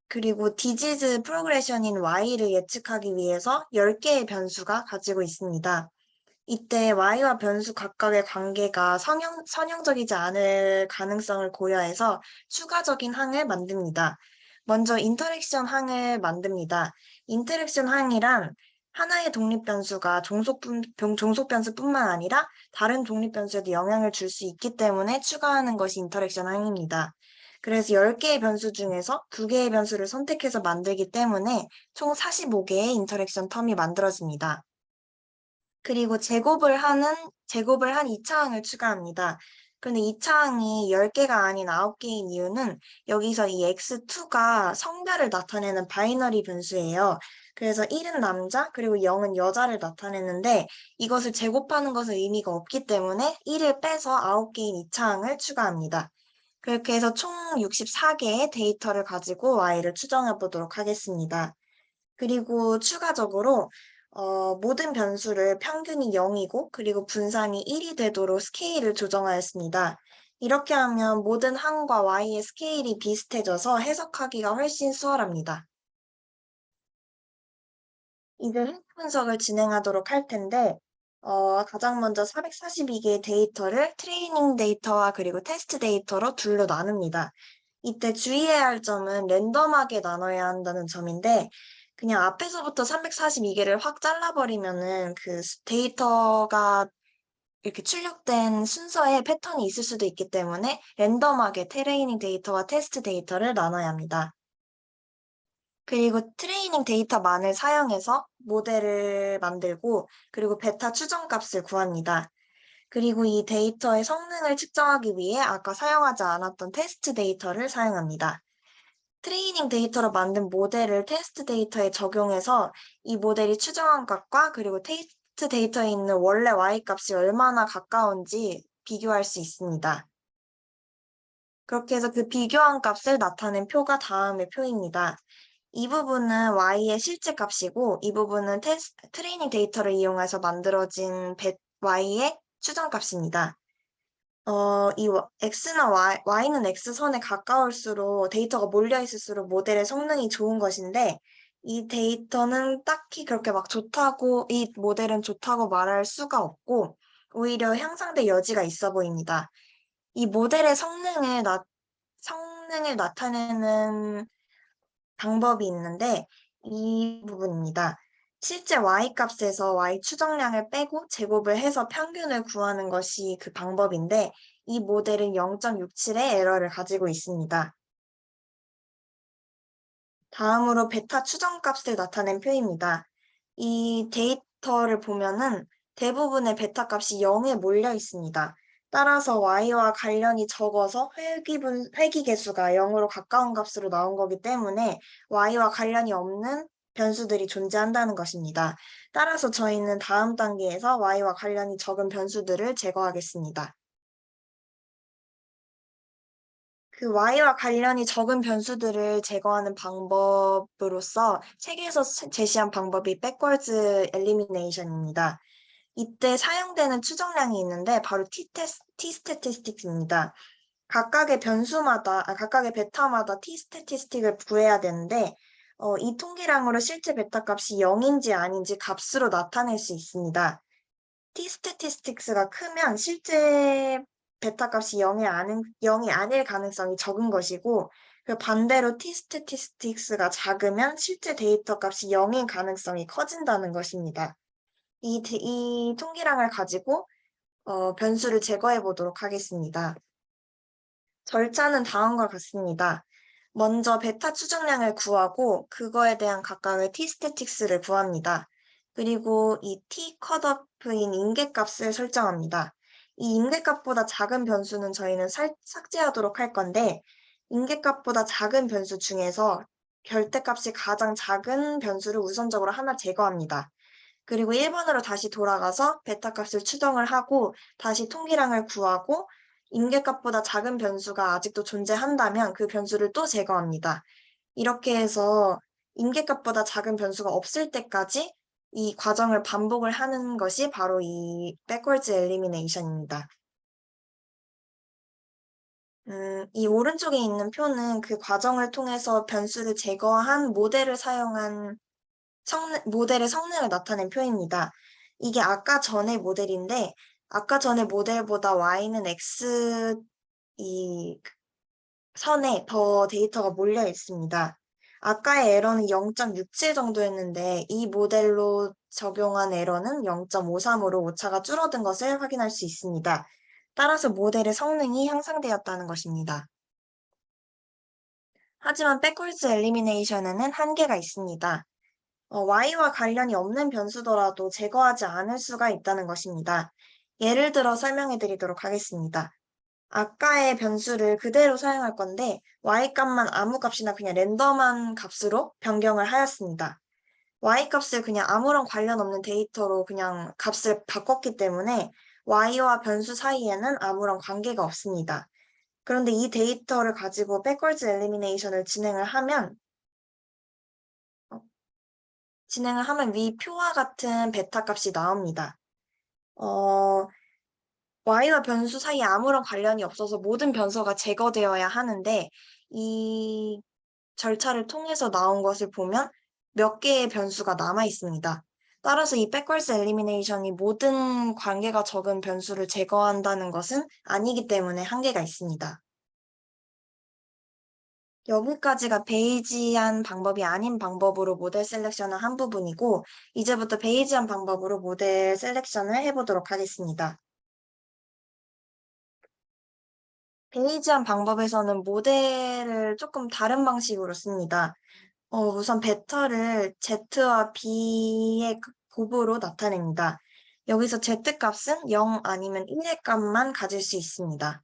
그리고 디지즈 프로그레션인 Y를 예측하기 위해서 10개의 변수가 가지고 있습니다. 이때 Y와 변수 각각의 관계가 선형적이지 않을 가능성을 고려해서 추가적인 항을 만듭니다. 먼저 인터랙션 항을 만듭니다. 인터랙션 항이란 하나의 독립변수가 종속변수뿐만 아니라 다른 독립변수에도 영향을 줄 수 있기 때문에 추가하는 것이 인터랙션 항입니다. 그래서 10개의 변수 중에서 2개의 변수를 선택해서 만들기 때문에 총 45개의 인터랙션 텀이 만들어집니다. 그리고 제곱을 한 2차항을 추가합니다. 그런데 2차항이 10개가 아닌 9개인 이유는 여기서 이 x2가 성별을 나타내는 바이너리 변수예요. 그래서 1은 남자 그리고 0은 여자를 나타내는데 이것을 제곱하는 것은 의미가 없기 때문에 1을 빼서 9개인 2차항을 추가합니다. 그렇게 해서 총 64개의 데이터를 가지고 y를 추정해 보도록 하겠습니다. 그리고 추가적으로 모든 변수를 평균이 0이고 그리고 분산이 1이 되도록 스케일을 조정하였습니다. 이렇게 하면 모든 항과 y의 스케일이 비슷해져서 해석하기가 훨씬 수월합니다. 이제 획 분석을 진행하도록 할 텐데 가장 먼저 442개의 데이터를 트레이닝 데이터와 그리고 테스트 데이터로 둘로 나눕니다. 이때 주의해야 할 점은 랜덤하게 나눠야 한다는 점인데 그냥 앞에서부터 342개를 확 잘라버리면은 그 데이터가 이렇게 출력된 순서에 패턴이 있을 수도 있기 때문에 랜덤하게 트레이닝 데이터와 테스트 데이터를 나눠야 합니다. 그리고 트레이닝 데이터만을 사용해서 모델을 만들고 그리고 베타 추정값을 구합니다. 그리고 이 데이터의 성능을 측정하기 위해 아까 사용하지 않았던 테스트 데이터를 사용합니다. 트레이닝 데이터로 만든 모델을 테스트 데이터에 적용해서 이 모델이 추정한 값과 그리고 테스트 데이터에 있는 원래 y-값이 얼마나 가까운지 비교할 수 있습니다. 그렇게 해서 그 비교한 값을 나타낸 표가 다음의 표입니다. 이 부분은 y의 실제 값이고 이 부분은 트레이닝 데이터를 이용해서 만들어진 y의 추정 값입니다. 이 x나 y는 x선에 가까울수록 데이터가 몰려 있을수록 모델의 성능이 좋은 것인데 이 데이터는 딱히 그렇게 막 이 모델은 좋다고 말할 수가 없고 오히려 향상될 여지가 있어 보입니다. 이 모델의 성능을 나타내는 방법이 있는데 이 부분입니다. 실제 y-값에서 y 추정량을 빼고 제곱을 해서 평균을 구하는 것이 그 방법인데 이 모델은 0.67의 에러를 가지고 있습니다. 다음으로 베타 추정값을 나타낸 표입니다. 이 데이터를 보면은 대부분의 베타 값이 0에 몰려 있습니다. 따라서 y와 관련이 적어서 회귀 개수가 0으로 가까운 값으로 나온 거기 때문에 y와 관련이 없는 변수들이 존재한다는 것입니다. 따라서 저희는 다음 단계에서 y와 관련이 적은 변수들을 제거하겠습니다. 그 y와 관련이 적은 변수들을 제거하는 방법으로서 책에서 제시한 방법이 backwards elimination입니다. 이때 사용되는 추정량이 있는데 바로 t-statistics입니다. 각각의 베타마다 t-statistic을 구해야 되는데 이 통계량으로 실제 베타 값이 0인지 아닌지 값으로 나타낼 수 있습니다. t-statistics가 크면 실제 베타 값이 0이 아닐 가능성이 적은 것이고 그 반대로 t-statistics가 작으면 실제 데이터 값이 0인 가능성이 커진다는 것입니다. 이 통계량을 가지고 변수를 제거해 보도록 하겠습니다. 절차는 다음과 같습니다. 먼저 베타 추정량을 구하고 그거에 대한 각각의 t-statics를 구합니다. 그리고 이 t-cut오ff인 임계값을 설정합니다. 이 임계값보다 작은 변수는 저희는 삭제하도록 할 건데 임계값보다 작은 변수 중에서 결대값이 가장 작은 변수를 우선적으로 하나 제거합니다. 그리고 1번으로 다시 돌아가서 베타 값을 추정을 하고 다시 통계량을 구하고 임계값보다 작은 변수가 아직도 존재한다면 그 변수를 또 제거합니다. 이렇게 해서 임계값보다 작은 변수가 없을 때까지 이 과정을 반복을 하는 것이 바로 이 backwards elimination입니다. 이 오른쪽에 있는 표는 그 과정을 통해서 변수를 제거한 모델의 성능을 나타낸 표입니다. 이게 아까 전의 모델인데 아까 전의 모델보다 y는 x 이 선에 더 데이터가 몰려 있습니다. 아까의 에러는 0.67 정도였는데 이 모델로 적용한 에러는 0.53으로 오차가 줄어든 것을 확인할 수 있습니다. 따라서 모델의 성능이 향상되었다는 것입니다. 하지만 backwards elimination에는 한계가 있습니다. y와 관련이 없는 변수더라도 제거하지 않을 수가 있다는 것입니다. 예를 들어 설명해 드리도록 하겠습니다. 아까의 변수를 그대로 사용할 건데 y값만 아무 값이나 그냥 랜덤한 값으로 변경을 하였습니다. y값을 그냥 아무런 관련 없는 데이터로 그냥 값을 바꿨기 때문에 y와 변수 사이에는 아무런 관계가 없습니다. 그런데 이 데이터를 가지고 backwards elimination을 진행을 하면 위 표와 같은 베타 값이 나옵니다. y와 변수 사이에 아무런 관련이 없어서 모든 변수가 제거되어야 하는데 이 절차를 통해서 나온 것을 보면 몇 개의 변수가 남아 있습니다. 따라서 이 backwards elimination이 모든 관계가 적은 변수를 제거한다는 것은 아니기 때문에 한계가 있습니다. 여기까지가 베이지안 방법이 아닌 방법으로 모델 셀렉션을 한 부분이고 이제부터 베이지안 방법으로 모델 셀렉션을 해보도록 하겠습니다. 베이지안 방법에서는 모델을 조금 다른 방식으로 씁니다. 우선 베타를 Z와 B의 곱으로 나타냅니다. 여기서 Z값은 0 아니면 1의 값만 가질 수 있습니다.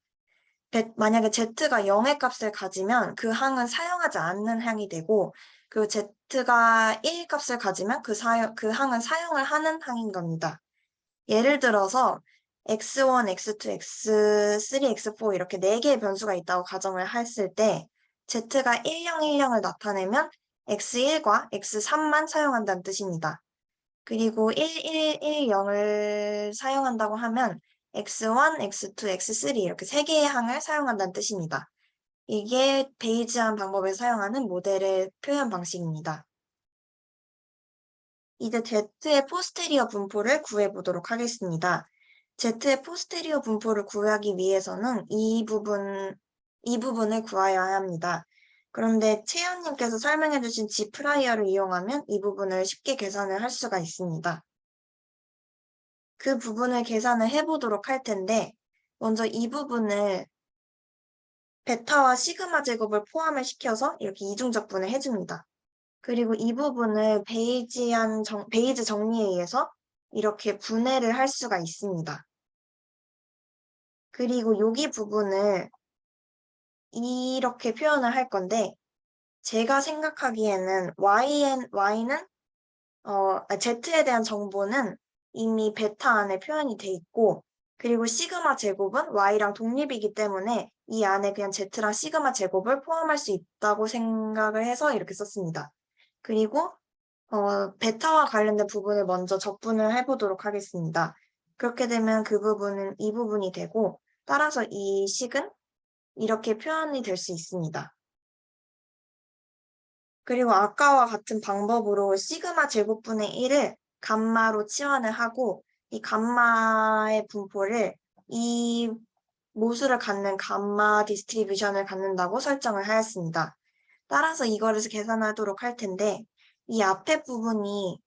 만약에 Z가 0의 값을 가지면 그 항은 사용하지 않는 항이 되고 그리고 Z가 1 값을 가지면 그 항은 사용을 하는 항인 겁니다. 예를 들어서 x1, x2, x3, x4 이렇게 4개의 변수가 있다고 가정을 했을 때 Z가 1010을 나타내면 x1과 x3만 사용한다는 뜻입니다. 그리고 1110을 사용한다고 하면 x1, x2, x3 이렇게 3개의 항을 사용한다는 뜻입니다. 이게 베이지안 방법에 사용하는 모델의 표현 방식입니다. 이제 Z의 포스테리어 분포를 구해보도록 하겠습니다. Z의 포스테리어 분포를 구하기 위해서는 이 부분을 구하여야 합니다. 그런데 채연님께서 설명해주신 g프라이어를 이용하면 이 부분을 쉽게 계산을 할 수가 있습니다. 그 부분을 계산을 해보도록 할 텐데 먼저 이 부분을 베타와 시그마 제곱을 포함을 시켜서 이렇게 이중적분을 해줍니다. 그리고 이 부분을 베이지 정리에 의해서 이렇게 분해를 할 수가 있습니다. 그리고 여기 부분을 이렇게 표현을 할 건데, 제가 생각하기에는 Y는 Z에 대한 정보는 이미 베타 안에 표현이 돼 있고, 그리고 시그마 제곱은 Y랑 독립이기 때문에 이 안에 그냥 Z랑 시그마 제곱을 포함할 수 있다고 생각을 해서 이렇게 썼습니다. 그리고 베타와 관련된 부분을 먼저 적분을 해보도록 하겠습니다. 그렇게 되면 그 부분은 이 부분이 되고, 따라서 이 식은 이렇게 표현이 될 수 있습니다. 그리고 아까와 같은 방법으로 시그마 제곱분의 1을 감마로 치환을 하고 이 감마의 분포를 이 모수를 갖는 감마 디스트리뷰션을 갖는다고 설정을 하였습니다. 따라서 이거를 계산하도록 할 텐데 이 앞에 부분이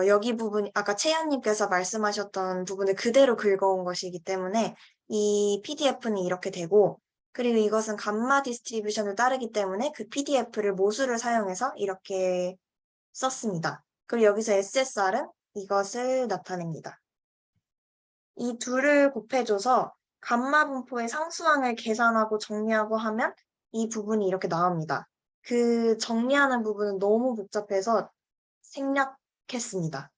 여기 부분이 아까 채연님께서 말씀하셨던 부분을 그대로 긁어온 것이기 때문에 이 PDF는 이렇게 되고 그리고 이것은 감마 디스트리뷰션을 따르기 때문에 그 PDF를 모수를 사용해서 이렇게 썼습니다. 그리고 여기서 SSR은 이것을 나타냅니다. 이 둘을 곱해줘서 감마 분포의 상수항을 계산하고 정리하고 하면 이 부분이 이렇게 나옵니다. 그 정리하는 부분은 너무 복잡해서 생략했습니다.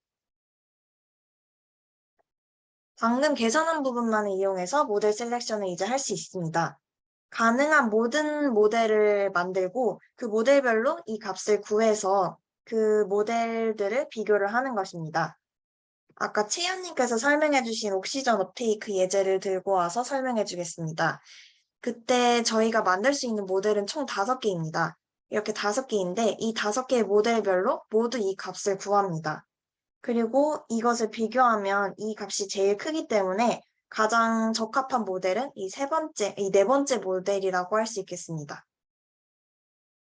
방금 계산한 부분만을 이용해서 모델 셀렉션을 이제 할 수 있습니다. 가능한 모든 모델을 만들고 그 모델별로 이 값을 구해서 그 모델들을 비교를 하는 것입니다. 아까 채연님께서 설명해 주신 옥시전 업테이크 예제를 들고 와서 설명해 주겠습니다. 그때 저희가 만들 수 있는 모델은 총 5개입니다. 이렇게 5개인데 이 5개의 모델별로 모두 이 값을 구합니다. 그리고 이것을 비교하면 이 값이 제일 크기 때문에 가장 적합한 모델은 이 네 번째 모델이라고 할 수 있겠습니다.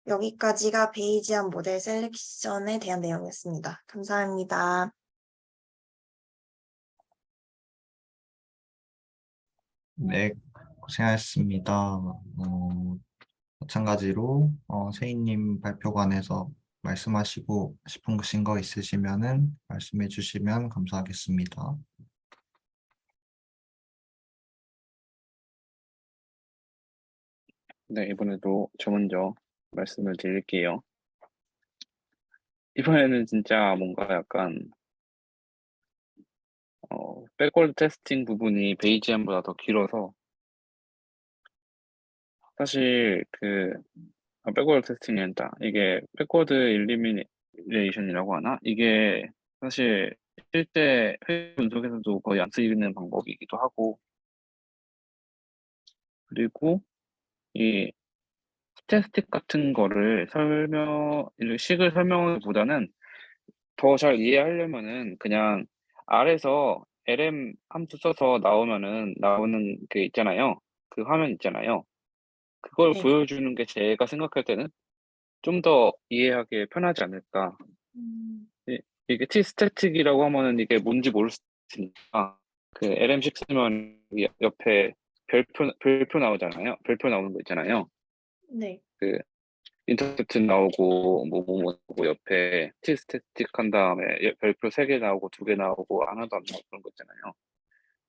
여기까지가 베이지안 모델 셀렉션에 대한 내용이었습니다. 감사합니다. 네, 고생하셨습니다. 마찬가지로 세희님 발표관에서 말씀하시고 싶으신 거 있으시면은 말씀해 주시면 감사하겠습니다. 네, 이번에도 저 먼저 말씀을 드릴게요. 이번에는 진짜 뭔가 약간 백워드 테스팅 부분이 베이지안보다 더 길어서 사실 백워드 테스팅이 아니라 이게 백워드 일리미네이션이라고 하나? 이게 사실 실제 회계 분석에서도 거의 안 쓰이는 방법이기도 하고 그리고 이 스태티스틱 같은 거를 식을 설명하기보다는 더 잘 이해하려면은 그냥 R에서 LM 함수 써서 나오는 게 있잖아요. 그 화면 있잖아요. 그걸 네. 보여주는 게 제가 생각할 때는 좀 더 이해하기 편하지 않을까. 이게 T-스태틱이라고 하면은 이게 뭔지 모를 수 있으니까 그 LM6 쓰면 옆에 별표 나오잖아요. 별표 나오는 거 있잖아요. 네. 그 인터셉트 나오고 뭐 옆에 T-스태틱 한 다음에 별표 3개 나오고 2개 나오고 하나도 안 나오고 그런 거 있잖아요.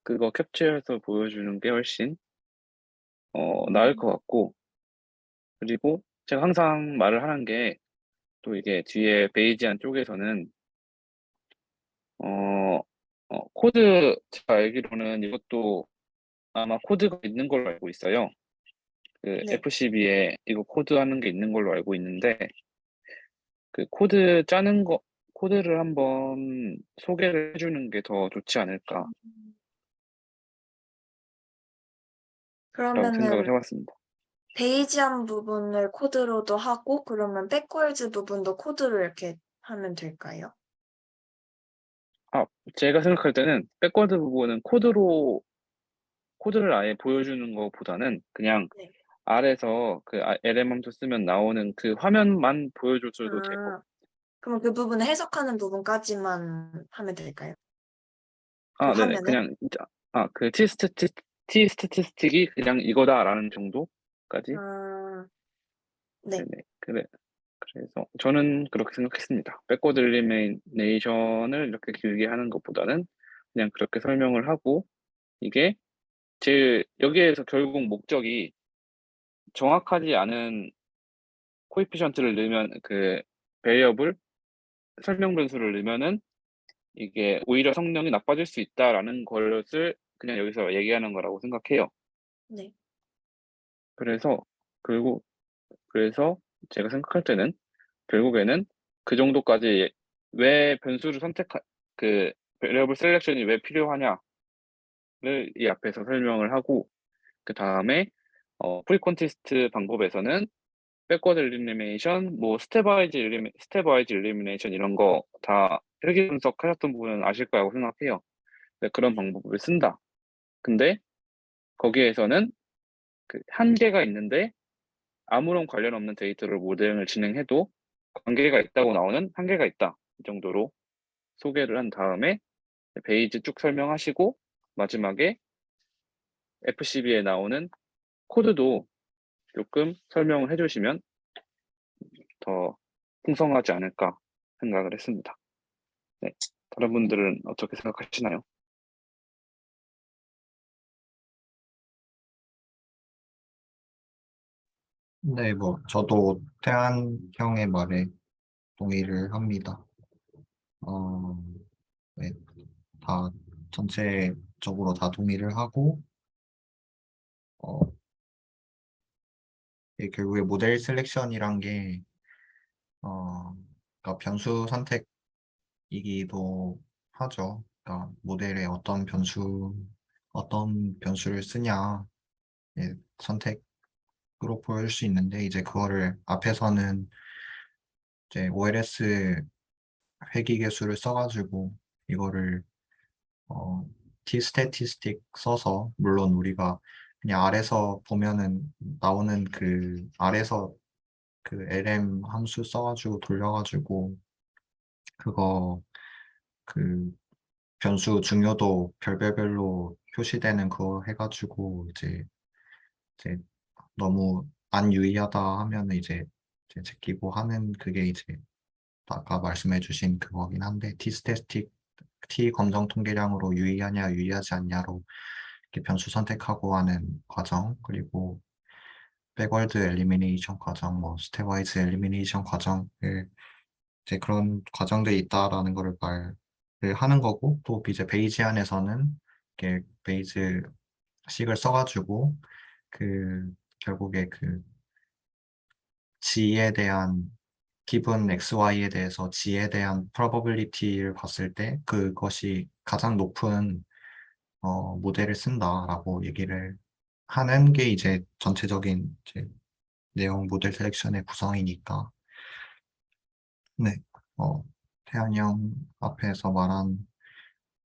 그거 캡처해서 보여주는 게 훨씬 나을 것 같고 그리고 제가 항상 말을 하는 게 또 이게 뒤에 베이지안 쪽에서는 코드 제가 알기로는 이것도 아마 코드가 있는 걸로 알고 있어요. 그 네. FCB에 이거 코드하는 게 있는 걸로 알고 있는데 그 코드 짜는 거 코드를 한번 소개를 해주는 게 더 좋지 않을까라고 생각을 그러면은 해봤습니다. 베이지안 부분을 코드로도 하고 그러면 백월즈 부분도 코드로 이렇게 하면 될까요? 제가 생각할 때는 백워드 부분은 코드를 아예 보여주는 것보다는 그냥 네. R에서 그 LM 함수 쓰면 나오는 그 화면만 보여줘도 될 것 같아요. 그럼 그 부분을 해석하는 부분까지만 하면 될까요? 그 네네. 화면을? 그냥 그 T 스태티스틱이 그냥 이거다라는 정도까지. 아, 네. 네네. 그래. 그래서 저는 그렇게 생각했습니다. 백워드 엘리미네이션을 이렇게 길게 하는 것보다는 그냥 그렇게 설명을 하고 이게 여기에서 결국 목적이 정확하지 않은 코에피션트를 넣으면 그 베리어블 설명 변수를 넣으면은 이게 오히려 성능이 나빠질 수 있다라는 것을 그냥 여기서 얘기하는 거라고 생각해요. 네. 그래서 그리고 그래서 제가 생각할 때는 결국에는 그 정도까지 왜 변수를 그 베리어블 셀렉션이 왜 필요하냐를 이 앞에서 설명을 하고 그 다음에 프리콘티스트 방법에서는 백워드 엘리미네이션, 뭐 스텝 와이즈 엘리미네이션 이런 거 다 필기 분석하셨던 분은 아실 거라고 생각해요. 네, 그런 방법을 쓴다. 근데 거기에서는 그 한계가 있는데 아무런 관련 없는 데이터를 모델링을 진행해도 관계가 있다고 나오는 한계가 있다. 이 정도로 소개를 한 다음에 베이즈 쭉 설명하시고 마지막에 FCB에 나오는 코드도 조금 설명을 해주시면 더 풍성하지 않을까 생각을 했습니다. 네, 다른 분들은 어떻게 생각하시나요? 네, 뭐 저도 태한 형의 말에 동의를 합니다. 어, 네, 다 전체적으로 다 동의를 하고 어, 이게 결국에 모델 셀렉션이란 게 그러니까 변수 선택이기도 하죠. 그러니까 모델에 어떤 변수를 쓰냐 예, 선택으로 보여줄 수 있는데 이제 그거를 앞에서는 이제 OLS 회귀계수를 써가지고 이거를 T-statistic 써서 물론 우리가 그냥 아래서 보면은 나오는 그 아래서 그 lm 함수 써가지고 돌려가지고 그거 그 변수 중요도 별별별로 표시되는 그거 해가지고 이제 너무 안 유의하다 하면은 이제 제끼고 하는 그게 이제 아까 말씀해주신 그거긴 한데 T-static T 검정 통계량으로 유의하냐 유의하지 않냐로 이렇게 변수 선택하고 하는 과정 그리고 백월드 엘리미네이션 과정, 뭐 스텝와이즈 엘리미네이션 과정을 이제 그런 과정들이 있다라는 거를 말을 하는 거고 또 이제 베이지안에서는 이렇게 베이즈 식을 써가지고 그 결국에 그 G에 대한 기본 XY에 대해서 G에 대한 probability를 봤을 때 그것이 가장 높은 모델을 쓴다라고 얘기를 하는 게 이제 전체적인 이제 내용 모델 셀렉션의 구성이니까 네, 태환이 형 앞에서 말한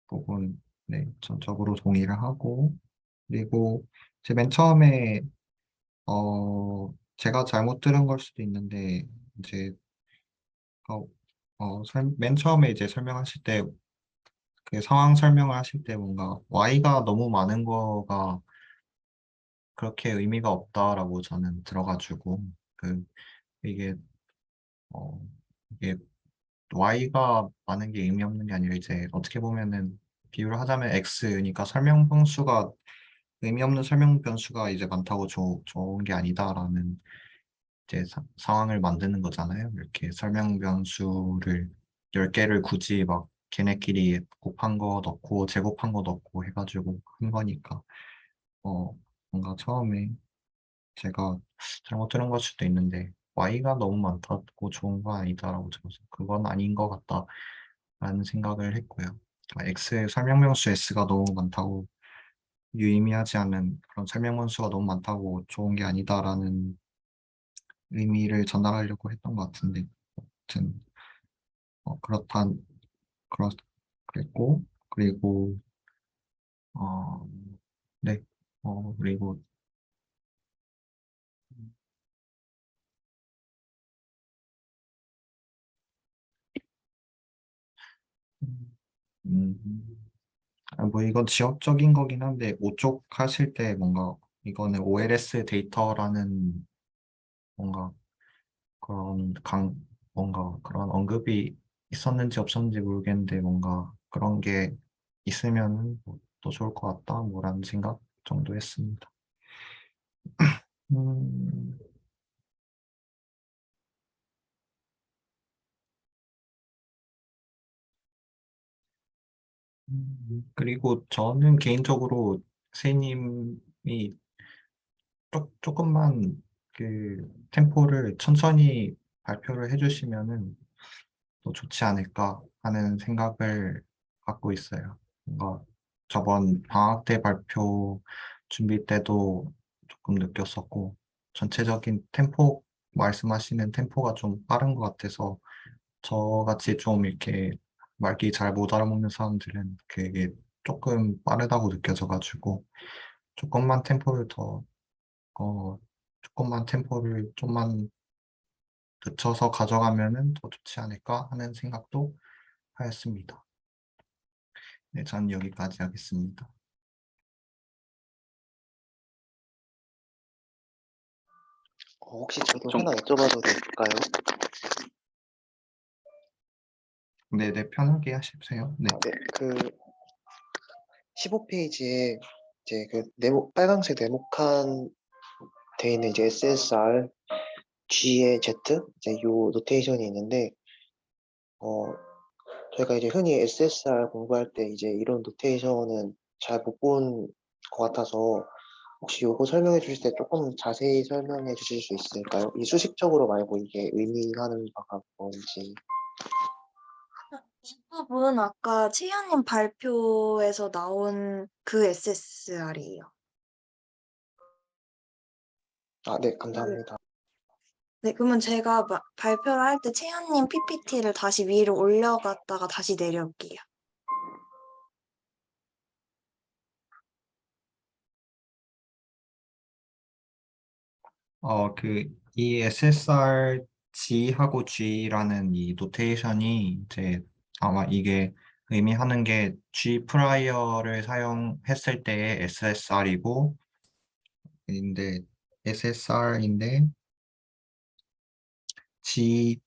부분 네, 전적으로 동의를 하고 그리고 제 맨 처음에 제가 잘못 들은 걸 수도 있는데 이제 맨 처음에 이제 설명하실 때 그 상황 설명을 하실 때 뭔가 Y가 너무 많은 거가 그렇게 의미가 없다라고 저는 들어가지고 그 이게 어 이게 Y가 많은 게 의미 없는 게 아니라 이제 어떻게 보면은 비유를 하자면 X니까 설명 변수가 의미 없는 설명 변수가 이제 많다고 좋은 게 아니다라는 이제 상황을 만드는 거잖아요. 이렇게 설명 변수를 10개를 굳이 막 걔네끼리 곱한 거 넣고 제곱한 거 넣고 해가지고 한 거니까 뭔가 처음에 제가 잘못 들은 걸 수도 있는데 Y가 너무 많다고 좋은 거 아니다라고 들어서 그건 아닌 것 같다라는 생각을 했고요. X의 설명변수 S가 너무 많다고 유의미하지 않은 그런 설명변수가 너무 많다고 좋은 게 아니다라는 의미를 전달하려고 했던 것 같은데 아무튼 그렇단 그렇 그랬고 그리고 어, 네 그리고 음, 뭐 이건 지역적인 거긴 한데 오쪽 하실 때 뭔가 이거는 OLS 데이터라는 뭔가 뭔가 그런 언급이 있었는지 없었는지 모르겠는데 뭔가 그런 게 있으면 또 좋을 것 같다 뭐라는 생각 정도 했습니다. 음, 그리고 저는 개인적으로 선생님이 조금만 그 템포를 천천히 발표를 해주시면은 또 좋지 않을까 하는 생각을 갖고 있어요. 뭔가 저번 방학 때 발표 준비 때도 조금 느꼈었고, 전체적인 템포, 말씀하시는 템포가 좀 빠른 것 같아서 저같이 좀 이렇게 말귀 잘 못 알아먹는 사람들은 그게 조금 빠르다고 느껴져가지고, 조금만 템포를 더, 어, 조금만 템포를 좀만 늦춰서 가져가면은 더 좋지 않을까 하는 생각도 하였습니다. 네, 전 여기까지 하겠습니다. 혹시 저도 좀- 하나 여쭤봐도 될까요? 네, 네, 편하게 하십시오. 네. 네, 그 15페이지에 이제 그 네모 빨강색 네모칸 돼 있는 이제 SSR G의 Z 이제 요 노테이션이 있는데 저희가 이제 흔히 SSR 공부할 때 이제 이런 노테이션은 잘 못 본 것 같아서 혹시 요거 설명해 주실 때 조금 자세히 설명해 주실 수 있을까요? 이 수식적으로 말고 이게 의미하는 바가 뭔지. 이 부분 아까 채연님 발표에서 나온 그 SSR이에요. 아, 네, 감사합니다. 네, 그러면 제가 발표를 할 때 채연님 PPT를 다시 위로 올려갔다가 다시 내려올게요. 이 SSR G하고 G라는 이 노테이션이 이제 아마 이게 의미하는 게 G 프라이어를 사용했을 때의 SSR이고, 인데 SSR인데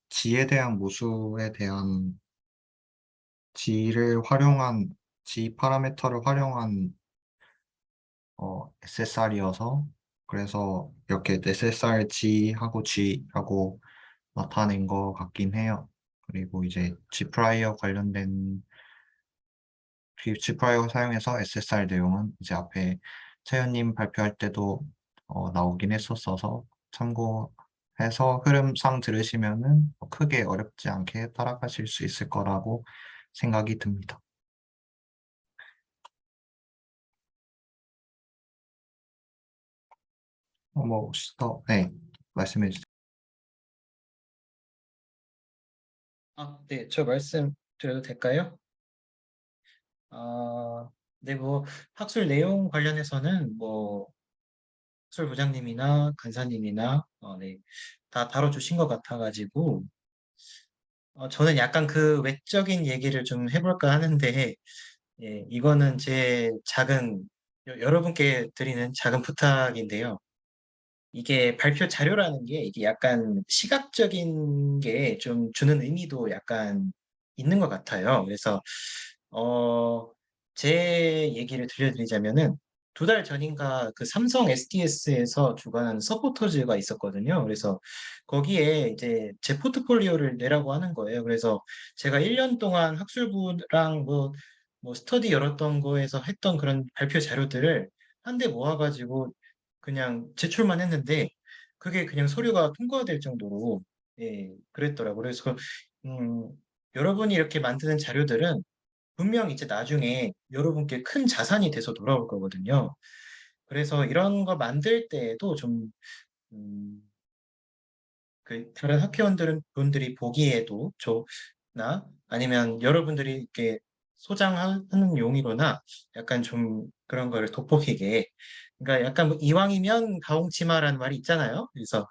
G에 대한 모수에 대한 G 파라미터를 활용한 SSR이어서 그래서 이렇게 SSR G하고 G라고 나타낸 것 같긴 해요. 그리고 이제 G프라이어 사용해서 SSR 내용은 이제 앞에 채연님 발표할 때도 나오긴 했었어서 참고해서 흐름상 들으시면은 크게 어렵지 않게 따라가실 수 있을 거라고 생각이 듭니다. 혹시 더, 네, 말씀해 주세요. 네, 저 말씀 드려도 될까요? 네, 뭐 학술 내용 관련해서는 뭐 학술 부장님이나 간사님이나 네, 다 다뤄주신 것 같아가지고 저는 약간 그 외적인 얘기를 좀 해볼까 하는데 이거는 제 여러분께 드리는 작은 부탁인데요. 이게 발표 자료라는 게 이게 약간 시각적인 게 좀 주는 의미도 약간 있는 것 같아요. 그래서 어, 제 얘기를 들려드리자면은 2달 전인가 그 삼성 SDS에서 주관하는 서포터즈가 있었거든요. 그래서 거기에 이제 제 포트폴리오를 내라고 하는 거예요. 그래서 제가 1년 동안 학술부랑 뭐 스터디 열었던 거에서 했던 그런 발표 자료들을 한데 모아가지고 그냥 제출만 했는데 그게 그냥 서류가 통과될 정도로 그랬더라고요. 그래서 음, 여러분이 이렇게 만드는 자료들은 분명 이제 나중에 여러분께 큰 자산이 돼서 돌아올 거거든요. 그래서 이런 거 만들 때에도 좀 음, 다른 분들이 보기에도 좋나 아니면 여러분들이 이렇게 소장하는 용이거나 약간 좀 그런 거를 돋보이게 그러니까 약간 뭐 이왕이면 가공치마라는 말이 있잖아요. 그래서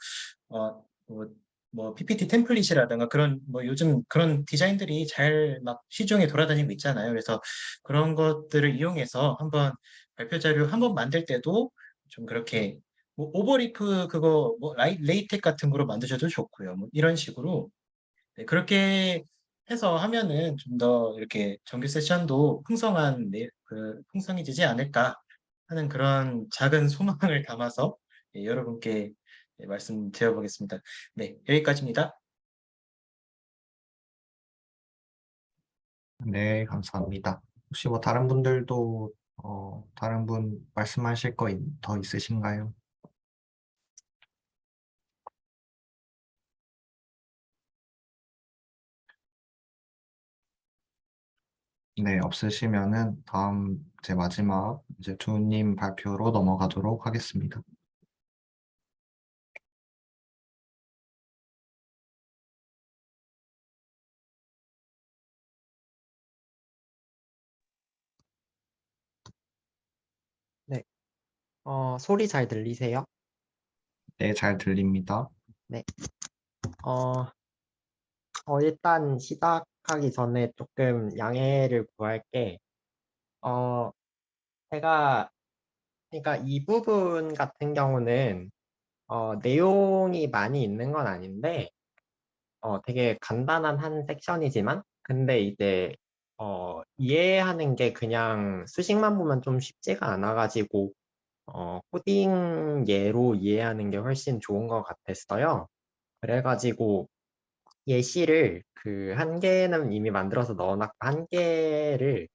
어, 뭐, 뭐 PPT 템플릿이라든가 그런 뭐 요즘 그런 디자인들이 잘 막 시중에 돌아다니고 있잖아요. 그래서 그런 것들을 이용해서 한번 발표 자료 한번 만들 때도 좀 그렇게 뭐 오버리프 그거 뭐 레이텍 같은 거로 만드셔도 좋고요. 뭐 이런 식으로 네, 그렇게 해서 하면은 좀 더 이렇게 정규 세션도 풍성해지지 않을까 하는 그런 작은 소망을 담아서 여러분께 말씀드려보겠습니다. 네, 여기까지입니다. 네, 감사합니다. 혹시 뭐 다른 분들도 다른 분 말씀하실 거 더 있으신가요? 네, 없으시면은 다음 제 마지막 이제 두님 발표로 넘어가도록 하겠습니다. 네, 소리 잘 들리세요? 네, 잘 들립니다. 네. 어, 일단 시작하기 전에 조금 양해를 구할게. 어, 제가, 그러니까 이 부분 같은 경우는, 내용이 많이 있는 건 아닌데, 되게 간단한 한 섹션이지만, 근데 이제, 이해하는 게 그냥 수식만 보면 좀 쉽지가 않아가지고, 코딩 예로 이해하는 게 훨씬 좋은 것 같았어요. 그래가지고, 예시를 그 한 개는 이미 만들어서 넣어놨고 한 개를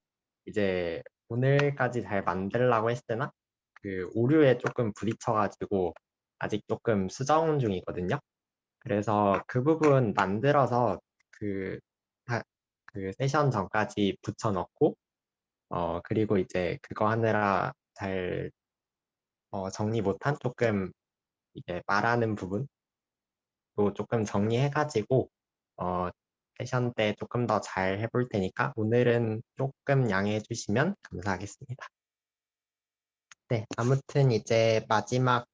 이제 오늘까지 잘 만들려고 했으나 그 오류에 조금 부딪혀가지고 아직 조금 수정 중이거든요. 그래서 그 부분 만들어서 그, 그 세션 전까지 붙여넣고 그리고 이제 그거 하느라 잘 정리 못한 조금 이제 말하는 부분 또 조금 정리해가지고 세션 때 조금 더 잘 해볼 테니까 오늘은 조금 양해해 주시면 감사하겠습니다. 네, 아무튼 이제 마지막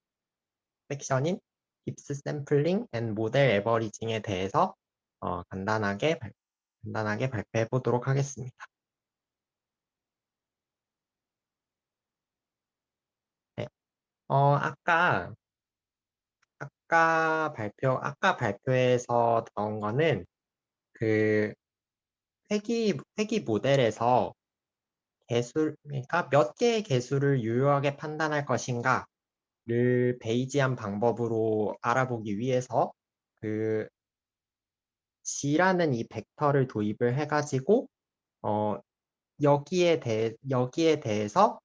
섹션인 깁스 샘플링 앤 모델 에버리징에 대해서 간단하게 발표해 보도록 하겠습니다. 네, 아까 발표에서 나온 거는 그 회기 모델에서 그러니까 몇 개의 개수를 유효하게 판단할 것인가를 베이지한 방법으로 알아보기 위해서 그 G라는 이 벡터를 도입을 해가지고 어, 여기에 대해서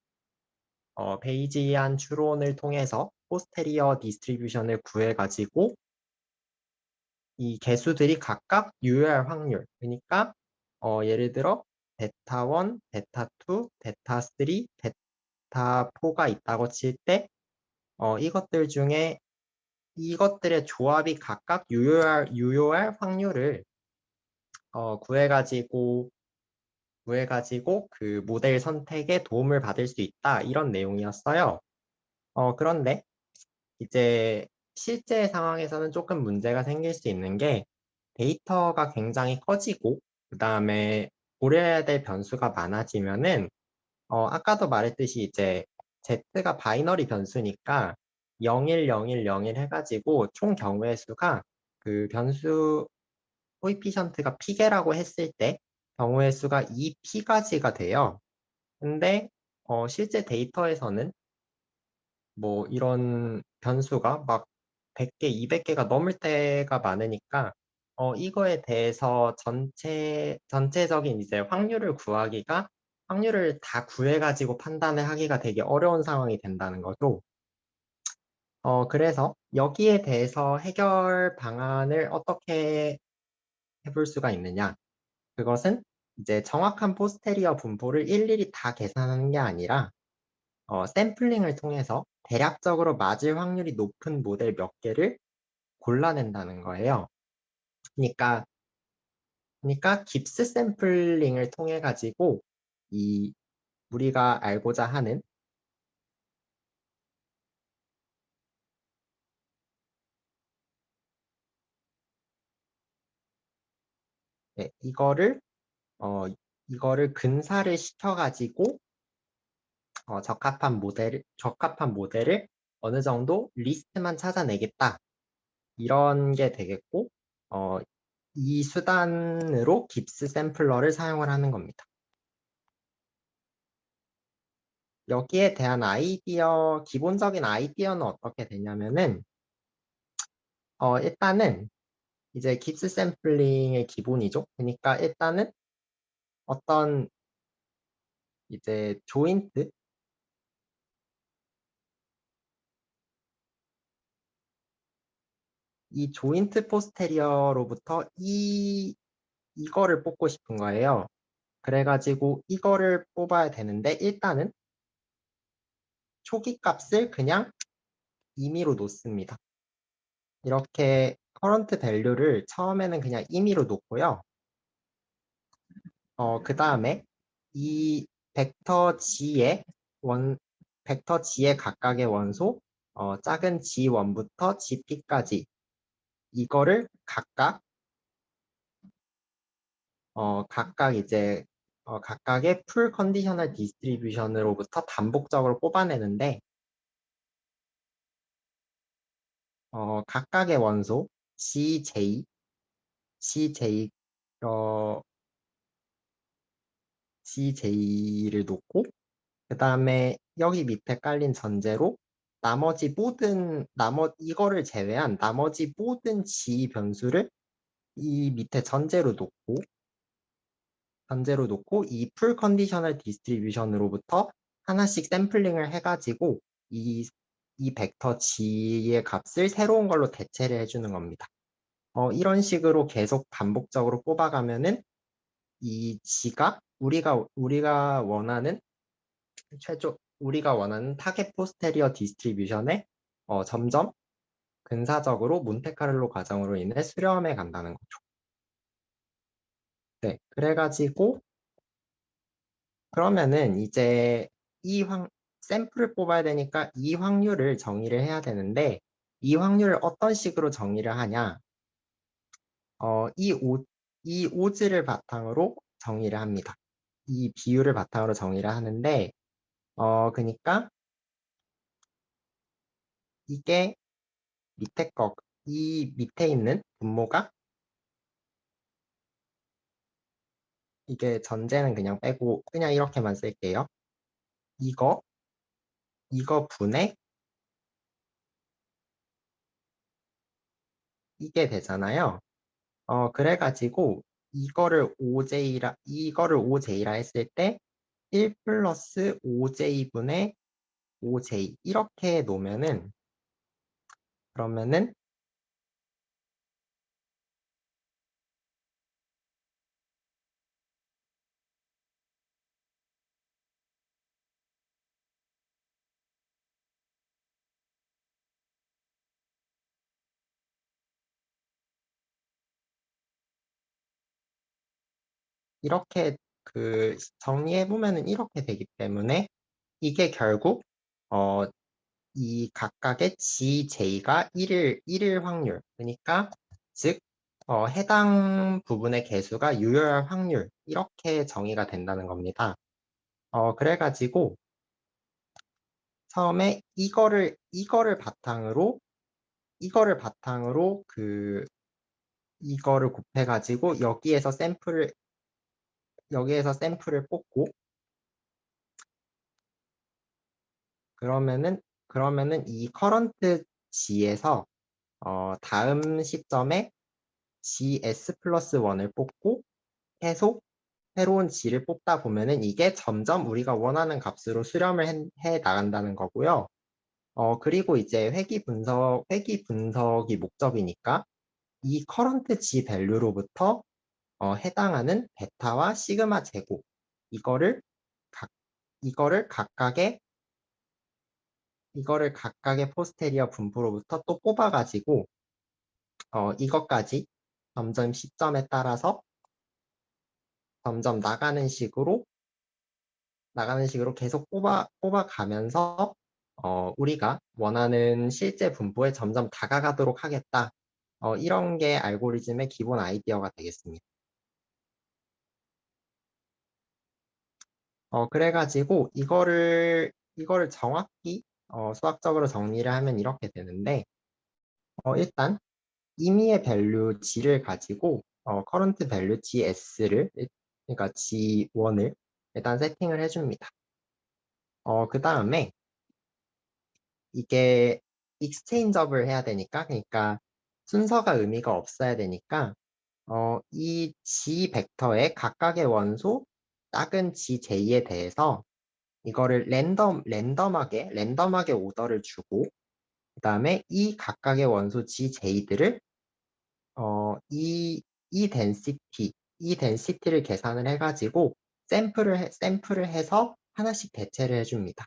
베이지한 추론을 통해서 포스테리어 디스트리뷰션을 구해가지고 이 개수들이 각각 유효할 확률, 그러니까 예를 들어 베타 1, 베타 2, 베타 3, 베타 4가 있다고 칠 때 이것들 중에 이것들의 조합이 각각 유효할 확률을 구해가지고 그 모델 선택에 도움을 받을 수 있다 이런 내용이었어요. 그런데 이제 실제 상황에서는 조금 문제가 생길 수 있는 게 데이터가 굉장히 커지고 그 다음에 고려해야 될 변수가 많아지면은 아까도 말했듯이 이제 Z가 바이너리 변수니까 010101 해가지고 총 경우의 수가 그 변수 코이피션트가 P개라고 했을 때 경우의 수가 2P까지가 돼요. 근데 실제 데이터에서는 뭐 이런 변수가 막 100개, 200개가 넘을 때가 많으니까 이거에 대해서 전체적인 이제 확률을 다 구해가지고 판단을 하기가 되게 어려운 상황이 된다는 거죠. 그래서 여기에 대해서 해결 방안을 어떻게 해볼 수가 있느냐? 그것은 이제 정확한 포스테리어 분포를 일일이 다 계산하는 게 아니라 샘플링을 통해서 대략적으로 맞을 확률이 높은 모델 몇 개를 골라낸다는 거예요. 그러니까 깁스 샘플링을 통해 가지고 이 우리가 알고자 하는 네, 이거를 근사를 시켜 가지고 적합한 모델을 어느 정도 리스트만 찾아내겠다. 이런 게 되겠고, 이 수단으로 깁스 샘플러를 사용을 하는 겁니다. 여기에 대한 기본적인 아이디어는 어떻게 되냐면은, 일단은 이제 깁스 샘플링의 기본이죠. 그러니까 일단은 어떤 이제 이 조인트 포스테리어로부터 이거를 뽑고 싶은 거예요. 그래가지고 이거를 뽑아야 되는데 일단은 초기 값을 그냥 임의로 놓습니다. 이렇게 커런트 밸류를 처음에는 그냥 임의로 놓고요. 그 다음에 이 벡터 G의 각각의 원소, 작은 G1부터 GP까지 이거를 각각 이제 각각의 풀 컨디셔널 디스트리뷰션으로부터 반복적으로 뽑아내는데 각각의 원소 CJ를 놓고 그 다음에 여기 밑에 깔린 전제로 이거를 제외한 나머지 모든 G 변수를 이 밑에 전제로 놓고 이 풀 컨디셔널 디스트리뷰션으로부터 하나씩 샘플링을 해가지고 이 벡터 G의 값을 새로운 걸로 대체를 해주는 겁니다. 이런 식으로 계속 반복적으로 뽑아가면은 이 G가 우리가 원하는 타겟 포스테리어 디스트리뷰션에 점점 근사적으로 몬테카를로 과정으로 인해 수렴해 간다는 거죠. 네, 그래가지고 그러면은 이제 샘플을 뽑아야 되니까 이 확률을 정의를 해야 되는데 이 확률을 어떤 식으로 정의를 하냐? 이 오즈를 바탕으로 정의를 합니다. 이 비율을 바탕으로 정의를 하는데 그러니까 이게 이 밑에 있는 분모가 이게 전제는 그냥 빼고 그냥 이렇게만 쓸게요. 이거 분의 이게 되잖아요. 그래가지고 이거를 OJ라 했을 때 1 플러스 OJ분의 OJ 이렇게 놓으면은 그러면은 이렇게 정리해 보면은 이렇게 되기 때문에 이게 결국 이 각각의 GJ가 1일 확률 그러니까 즉 해당 부분의 개수가 유효할 확률 이렇게 정의가 된다는 겁니다. 그래가지고 처음에 이거를 바탕으로 이거를 곱해가지고 여기에서 샘플을 뽑고 그러면은 이 커런트 G에서 다음 시점에 GS 플러스 1을 뽑고 계속 새로운 G를 뽑다 보면은 이게 점점 우리가 원하는 값으로 수렴을 해 나간다는 거고요. 그리고 이제 회귀 분석이 목적이니까 이 커런트 G 밸류로부터 해당하는 베타와 시그마 제곱 이거를 각각의 포스테리어 분포로부터 또 뽑아가지고 이것까지 점점 시점에 따라서 점점 나가는 식으로 계속 뽑아가면서 우리가 원하는 실제 분포에 점점 다가가도록 하겠다. 이런 게 알고리즘의 기본 아이디어가 되겠습니다. 그래가지고 이거를 정확히 수학적으로 정리를 하면 이렇게 되는데, 일단 임의의 밸류 g를 가지고 current value gs를, 그러니까 g1을 일단 세팅을 해줍니다. 그 다음에 이게 exchange업을 해야 되니까, 그러니까 순서가 의미가 없어야 되니까 이 g 벡터의 각각의 원소 작은 gj에 대해서 이거를 랜덤하게 오더를 주고, 그 다음에 이 각각의 원소 gj들을 이 density를 계산을 해가지고 샘플을 해서 하나씩 대체를 해줍니다.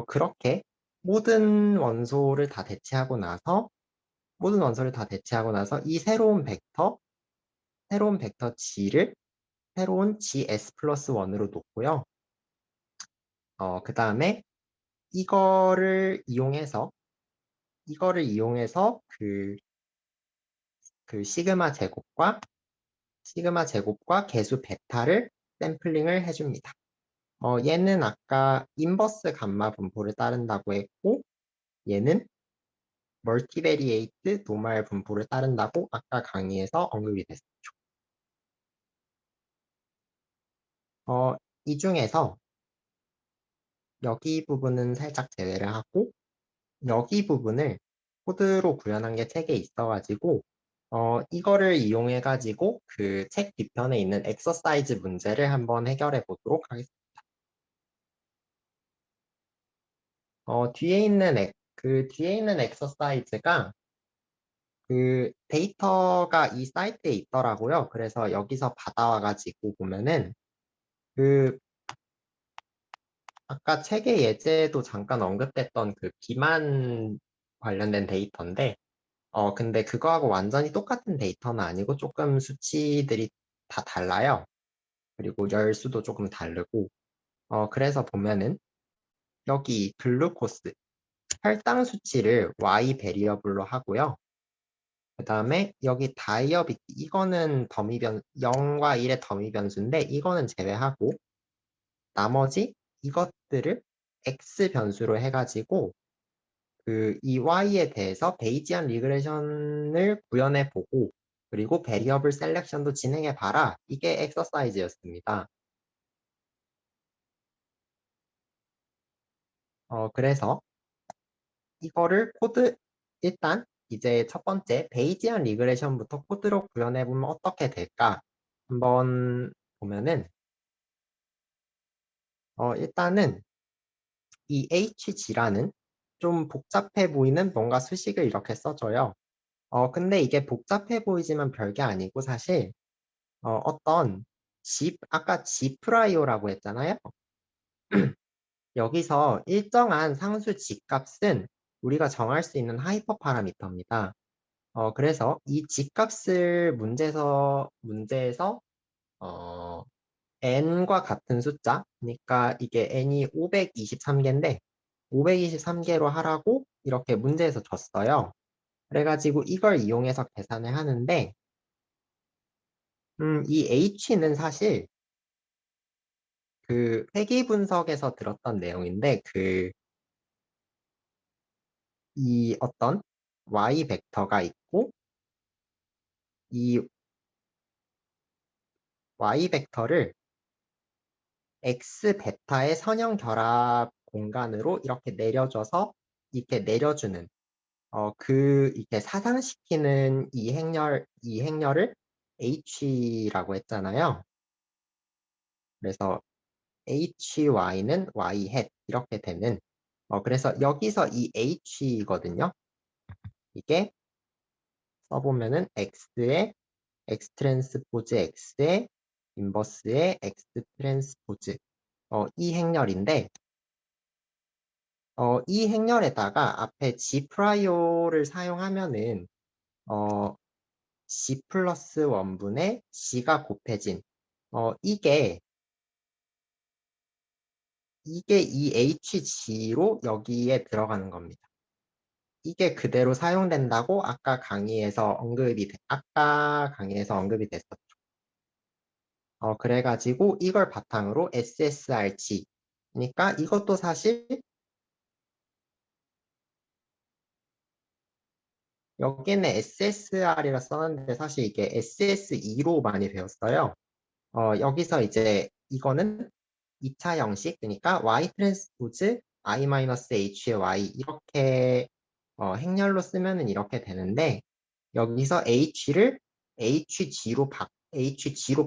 그렇게 모든 원소를 다 대체하고 나서 이 새로운 벡터 g를 새로운 gs 플러스 1으로 놓고요. 그 다음에 이거를 이용해서 그 시그마 제곱과 개수 베타를 샘플링을 해줍니다. 얘는 아까 인버스 감마 분포를 따른다고 했고, 얘는 멀티베리에이트 노말 분포를 따른다고 아까 강의에서 언급이 됐었죠. 이 중에서 여기 부분은 살짝 제외를 하고, 여기 부분을 코드로 구현한 게 책에 있어가지고, 이거를 이용해가지고 그 책 뒤편에 있는 엑서사이즈 문제를 한번 해결해 보도록 하겠습니다. 뒤에 있는 엑서사이즈가 그 데이터가 이 사이트에 있더라고요. 그래서 여기서 받아와가지고 보면은 그 아까 책의 예제도 잠깐 언급됐던 그 비만 관련된 데이터인데, 근데 그거하고 완전히 똑같은 데이터는 아니고 조금 수치들이 다 달라요. 그리고 열수도 조금 다르고, 그래서 보면은 여기 글루코스 혈당 수치를 Y 베리어블로 하고요. 그 다음에 여기 다이어비티, 이거는 0과 1의 더미 변수인데 이거는 제외하고 나머지 이것들을 X 변수로 해가지고 이 Y에 대해서 베이지안 리그레션을 구현해 보고 그리고 베리어블 셀렉션도 진행해 봐라. 이게 엑서사이즈였습니다. 그래서 이거를 일단 이제 첫 번째 베이지안 리그레션부터 코드로 구현해 보면 어떻게 될까? 한번 보면은 일단은 이 HG라는 좀 복잡해 보이는 뭔가 수식을 이렇게 써줘요. 근데 이게 복잡해 보이지만 별게 아니고 사실 어떤 아까 G 프라이오라고 했잖아요. 여기서 일정한 상수 G 값은 우리가 정할 수 있는 하이퍼 파라미터입니다. 그래서 이 G 값을 문제에서 n과 같은 숫자, 그러니까 이게 n이 523개인데 523개로 하라고 이렇게 문제에서 줬어요. 그래가지고 이걸 이용해서 계산을 하는데 이 h는 사실 그 회귀 분석에서 들었던 내용인데 이 어떤 y 벡터가 있고 이 y 벡터를 x 베타의 선형 결합 공간으로 이렇게 내려줘서 이렇게 내려주는 이렇게 사상시키는 이 행렬을 h라고 했잖아요. 그래서 hy는 y hat 이렇게 되는 그래서 여기서 이 h거든요. 이게 써보면은 x의 x 트랜스포즈 x의 인버스의 x 트랜스포즈 이 행렬인데 이 행렬에다가 앞에 g 프라이오를 사용하면은 g 플러스 1분의 g가 곱해진 이게 이 hg로 여기에 들어가는 겁니다. 이게 그대로 사용된다고 아까 강의에서 언급이 됐었죠. 그래가지고 이걸 바탕으로 SSRG 그러니까 이것도 사실 여기는 SSR이라 썼는데 사실 이게 SSE로 많이 배웠어요. 여기서 이제 이거는 2차 형식, 그러니까 Y 트랜스포즈 I-H의 Y 이렇게 행렬로 쓰면은 이렇게 되는데 여기서 HG로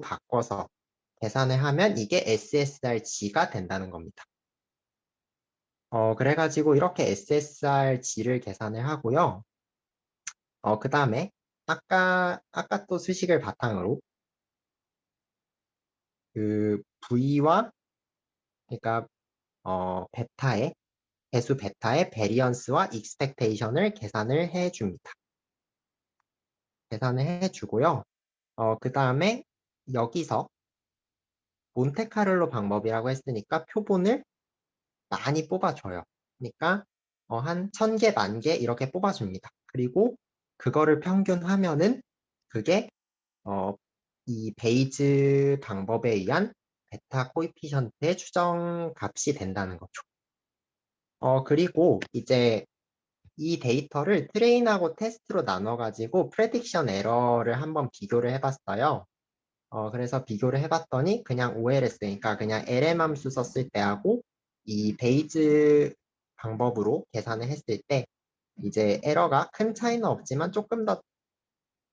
바꿔서 계산을 하면 이게 SSRG가 된다는 겁니다. 그래가지고 이렇게 SSRG를 계산을 하고요. 그 다음에 아까 또 수식을 바탕으로 그 V와 그러니까 배수 베타의 베리언스와 익스펙테이션을 계산을 해줍니다. 계산을 해주고요. 그 다음에 여기서 몬테카를로 방법이라고 했으니까 표본을 많이 뽑아줘요. 그러니까 한 1000개, 10,000개 이렇게 뽑아줍니다. 그리고 그거를 평균하면은 그게 이 베이즈 방법에 의한 베타 코이피션트의 추정 값이 된다는 거죠. 그리고 이제 이 데이터를 트레인하고 테스트로 나눠가지고 프레딕션 에러를 한번 비교를 해봤어요. 그래서 비교를 해봤더니 그냥 OLS, 그러니까 그냥 LM 함수 썼을 때하고 이 베이즈 방법으로 계산을 했을 때 이제 에러가 큰 차이는 없지만 조금 더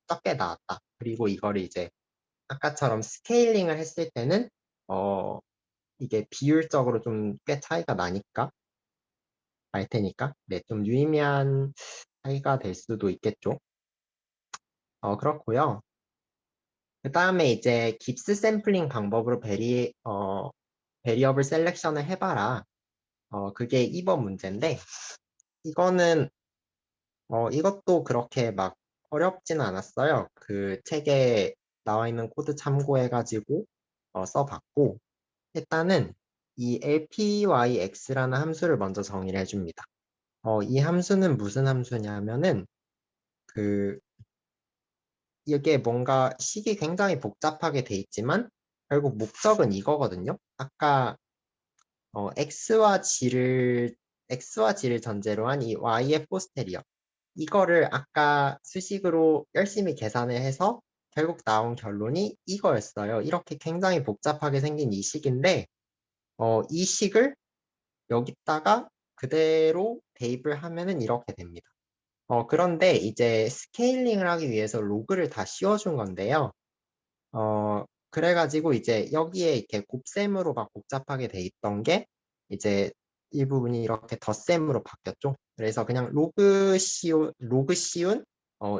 적게 나왔다. 그리고 이거를 이제 아까처럼 스케일링을 했을 때는 이게 비율적으로 좀 꽤 차이가 나니까 알 테니까 네, 좀 유의미한 차이가 될 수도 있겠죠. 그렇고요. 그 다음에 이제 깁스 샘플링 방법으로 베리어블 셀렉션을 해봐라. 그게 2번 문제인데 이거는 이것도 그렇게 막 어렵지는 않았어요. 그 책에 나와 있는 코드 참고해가지고 써봤고 일단은 이 LPYX라는 함수를 먼저 정의를 해줍니다. 이 함수는 무슨 함수냐면은 그 이게 뭔가 식이 굉장히 복잡하게 돼 있지만 결국 목적은 이거거든요. 아까 X와 G를 전제로 한 이 Y의 포스테리어 이거를 아까 수식으로 열심히 계산을 해서 결국 나온 결론이 이거였어요. 이렇게 굉장히 복잡하게 생긴 이 식인데 이 식을 여기다가 그대로 대입을 하면은 이렇게 됩니다. 그런데 이제 스케일링을 하기 위해서 로그를 다 씌워준 건데요. 그래가지고 이제 여기에 이렇게 곱셈으로 막 복잡하게 돼 있던 게 이제 일부분이 이렇게 덧셈으로 바뀌었죠. 그래서 그냥 로그 씌운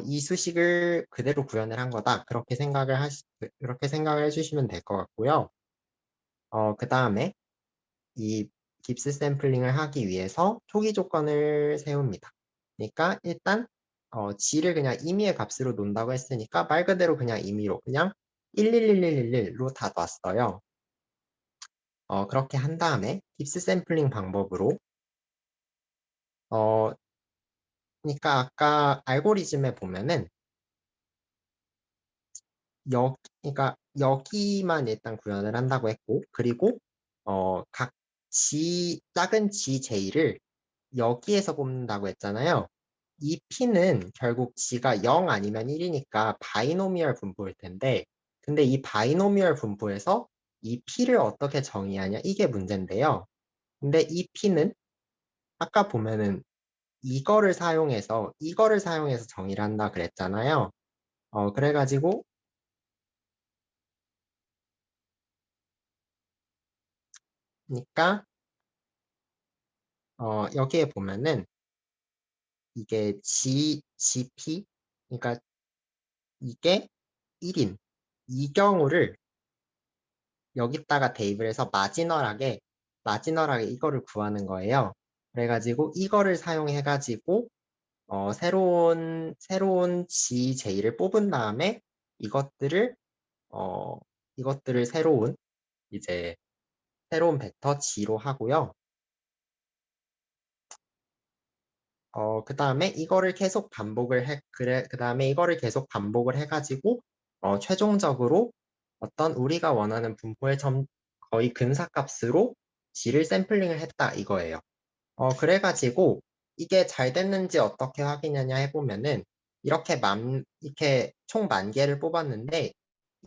이 수식을 그대로 구현을 한 거다. 그렇게 생각을 해주시면 될 것 같고요. 그 다음에 이 깁스 샘플링을 하기 위해서 초기 조건을 세웁니다. 그러니까 일단 G를 그냥 임의의 값으로 놓는다고 했으니까 말 그대로 그냥 임의로 그냥 11111로 다 놨어요. 그렇게 한 다음에 깁스 샘플링 방법으로 그러니까 아까 알고리즘에 보면은 그러니까 여기만 일단 구현을 한다고 했고 그리고 각 작은 GJ를 여기에서 뽑는다고 했잖아요. 이 P는 결국 G가 0 아니면 1이니까 바이노미얼 분포일 텐데 근데 이 바이노미얼 분포에서 이 P를 어떻게 정의하냐 이게 문제인데요. 근데 이 P는 아까 보면은 이거를 사용해서 정의를 한다 그랬잖아요. 그래가지고 그러니까 여기에 보면은 이게 GP 그러니까 이게 1인 이 경우를 여기다가 대입을 해서 마지널하게 이거를 구하는 거예요. 그래가지고 이거를 사용해가지고 새로운 GJ를 뽑은 다음에 이것들을 이제 새로운 벡터 G로 하고요. 그 다음에 이거를 계속 반복을 해가지고 최종적으로 어떤 우리가 원하는 분포의 거의 근사값으로 G를 샘플링을 했다 이거예요. 그래가지고 이게 잘 됐는지 어떻게 확인하냐 해보면은 이렇게 총 10,000개를 뽑았는데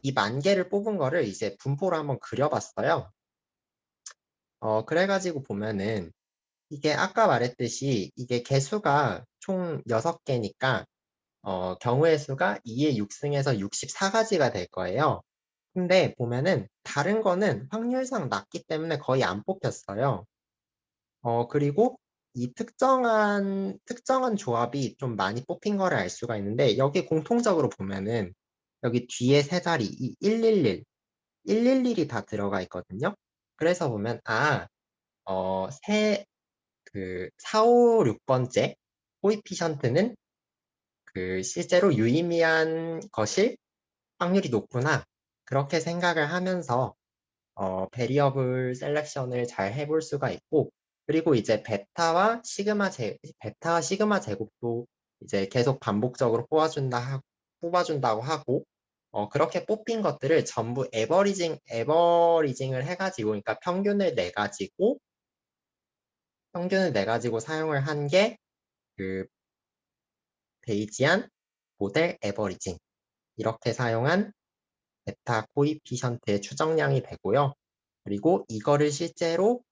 이 10,000개를 뽑은 거를 이제 분포로 한번 그려봤어요. 그래가지고 보면은 이게 아까 말했듯이 이게 개수가 총 6개니까 경우의 수가 2의 6승에서 64가지가 될 거예요. 근데 보면은 다른 거는 확률상 낮기 때문에 거의 안 뽑혔어요. 그리고 이 특정한 조합이 좀 많이 뽑힌 거를 알 수가 있는데 여기 공통적으로 보면은 여기 뒤에 세 자리 이 111이 다 들어가 있거든요. 그래서 보면 그 4, 5, 6번째 코이피션트는 그 실제로 유의미한 것일 확률이 높구나. 그렇게 생각을 하면서 베리어블 셀렉션을 잘 해볼 수가 있고, 그리고 이제 베타와 시그마 제곱도 이제 계속 반복적으로 뽑아준다고 하고, 그렇게 뽑힌 것들을 전부 에버리징을 해가지고, 그러니까 평균을 내가지고 사용을 한 게 그 베이지안 모델 에버리징. 이렇게 사용한 베타 코이피션트의 추정량이 되고요. 그리고 이거를 실제로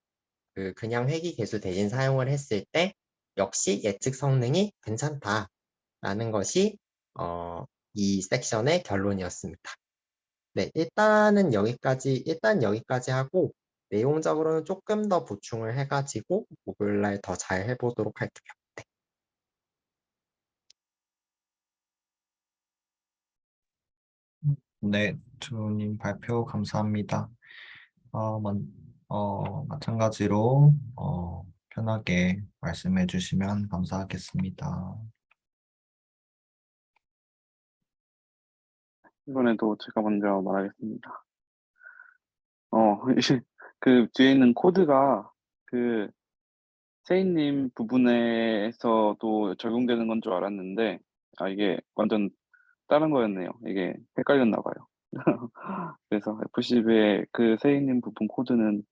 그냥 회귀 개수 대신 사용을 했을 때 역시 예측 성능이 괜찮다라는 것이 이 섹션의 결론이었습니다. 네, 일단 여기까지 하고 내용적으로는 조금 더 보충을 해가지고 목요일날 더 잘 해보도록 할게요. 네, 주님 발표 감사합니다. 마찬가지로 편하게 말씀해 주시면 감사하겠습니다. 이번에도 제가 먼저 말하겠습니다. 이제 그 뒤에 있는 코드가 그 세인님 부분에서도 적용되는 건 줄 알았는데, 이게 완전 다른 거였네요. 이게 헷갈렸나 봐요. 그래서 F12의 그 세인님 부분 코드는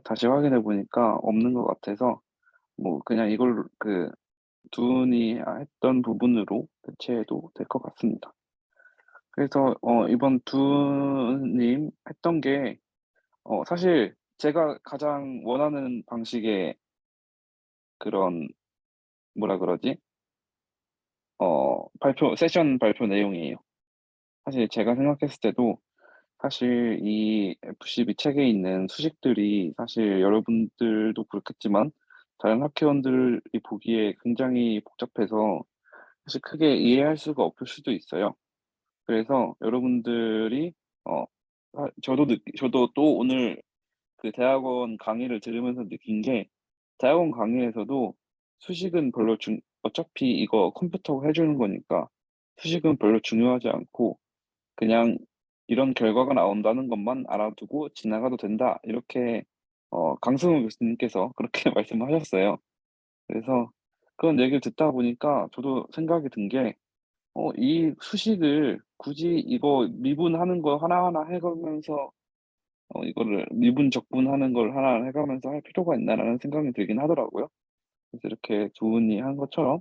다시 확인해 보니까 없는 것 같아서, 뭐, 그냥 이걸 두 분이 했던 부분으로 대체해도 될 것 같습니다. 그래서, 이번 두 님 했던 게, 사실 제가 가장 원하는 방식의 그런, 뭐라 그러지? 세션 발표 내용이에요. 사실 제가 생각했을 때도 사실 이 F12 책에 있는 수식들이 사실 여러분들도 그렇겠지만 다른 학회원들이 보기에 굉장히 복잡해서 사실 크게 이해할 수가 없을 수도 있어요. 그래서 여러분들이 저도 또 오늘 그 대학원 강의를 들으면서 느낀 게 대학원 강의에서도 수식은 어차피 이거 컴퓨터가 해주는 거니까 수식은 별로 중요하지 않고 그냥 이런 결과가 나온다는 것만 알아두고 지나가도 된다. 이렇게 강승우 교수님께서 그렇게 말씀하셨어요. 그래서 그런 얘기를 듣다 보니까 저도 생각이 든 게, 이 수식을 굳이 이거 미분하는 거 하나하나 해가면서 이거를 미분 적분하는 걸 하나 해가면서 할 필요가 있나라는 생각이 들긴 하더라고요. 그래서 이렇게 두 분이 한 것처럼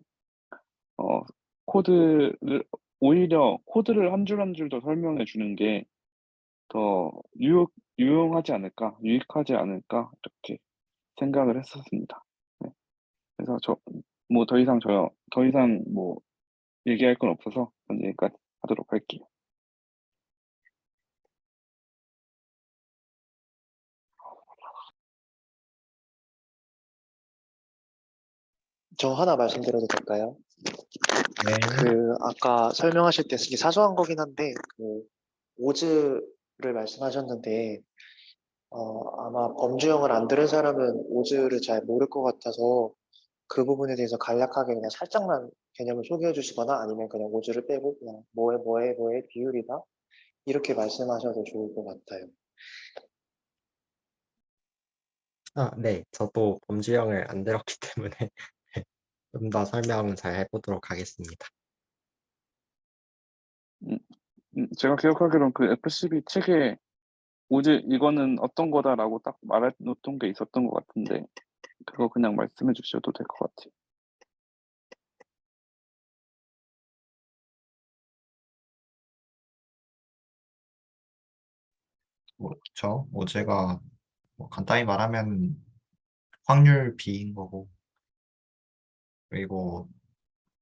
어, 코드를 오히려 코드를 한 줄 한 줄 더 설명해 주는 게 더 유용하지 않을까, 유익하지 않을까 이렇게 생각을 했었습니다. 네. 그래서 뭐 더 이상 뭐 얘기할 건 없어서 오늘 여기까지 하도록 할게요. 저 하나 말씀드려도 될까요? 네, 아까 설명하실 때 이게 사소한 거긴 한데, 오즈를 말씀하셨는데, 아마 범주형을 안 들은 사람은 오즈를 잘 모를 것 같아서 그 부분에 대해서 간략하게 그냥 살짝만 개념을 소개해 주시거나 아니면 그냥 오즈를 빼고 그냥 뭐의 비율이다 이렇게 말씀하셔도 좋을 것 같아요. 네, 저도 범주형을 안 들었기 때문에 좀 더 설명 잘 해보도록 하겠습니다. 제가 기억하기로는 그 F12 책에 오직 이거는 어떤 거다라고 딱 말해 놓던 게 있었던 것 같은데 그거 그냥 말씀해 주셔도 될 것 같아요. 그렇죠. 오즈가 뭐 간단히 말하면 확률 B인 거고, 그리고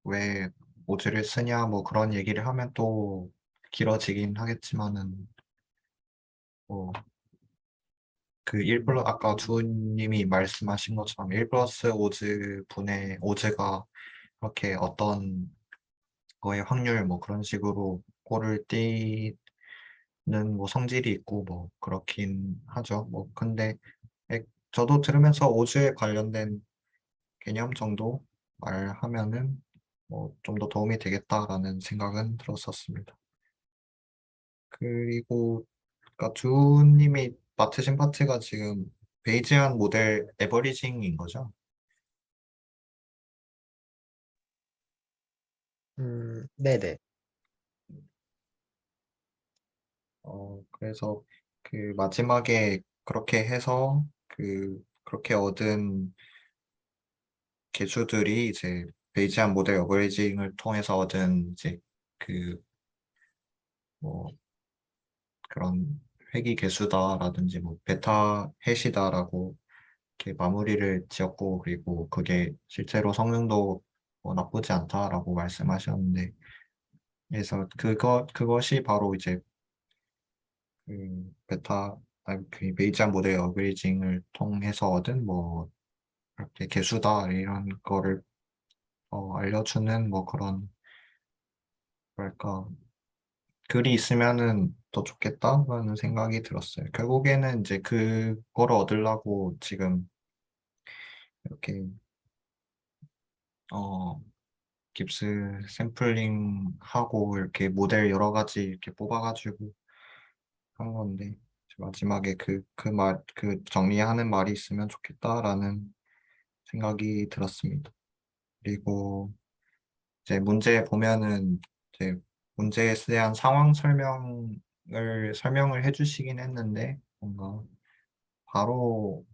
왜 오즈를 쓰냐 뭐 그런 얘기를 하면 또 길어지긴 하겠지만은 뭐 그 1 플러 아까 주호님이 말씀하신 것처럼 1 플러스 오즈 분의 오즈가 그렇게 어떤 거의 확률 뭐 그런 식으로 골을 띄는 뭐 성질이 있고 뭐 그렇긴 하죠. 뭐 근데 저도 들으면서 오즈에 관련된 개념 정도 말하면은 뭐 좀 더 도움이 되겠다라는 생각은 들었었습니다. 그리고 그러니까 주님이 맡으신 파트가 지금 베이지안 모델 에버리징인 거죠? 네네. 그래서 그 마지막에 그렇게 해서 그렇게 얻은 개수들이 이제 베이지안 모델 어버리징을 통해서 얻은 이제 그 뭐 그런 회귀 개수다라든지 뭐 베타 해시다라고 이렇게 마무리를 지었고 그리고 그게 실제로 성능도 뭐 나쁘지 않다라고 말씀하셨는데 그래서 그것이 바로 이제 그 베타 아니 그 베이지안 모델 어그리징을 통해서 얻은 뭐 이렇게 개수다 이런 거를 알려주는 뭐 그런 뭐랄까 글이 있으면은 더 좋겠다라는 생각이 들었어요. 결국에는 이제 그거를 얻으려고 지금 이렇게 어 깁스 샘플링 하고 이렇게 모델 여러 가지 이렇게 뽑아가지고 한 건데 마지막에 그 정리하는 말이 있으면 좋겠다라는 생각이 들었습니다. 그리고 이제 문제 보면은 이제 문제에 대한 상황 설명을 해주시긴 했는데 뭔가 바로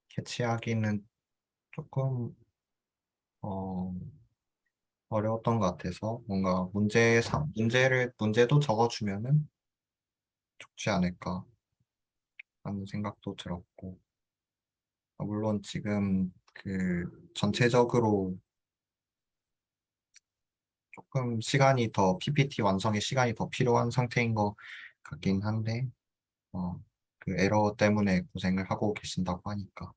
캐치하기는 조금 어, 어려웠던 것 같아서 뭔가 문제도 적어주면은 좋지 않을까 하는 생각도 들었고 물론 지금 그 전체적으로 조금 PPT 완성에 시간이 더 필요한 상태인 것 같긴 한데 그 에러 때문에 고생을 하고 계신다고 하니까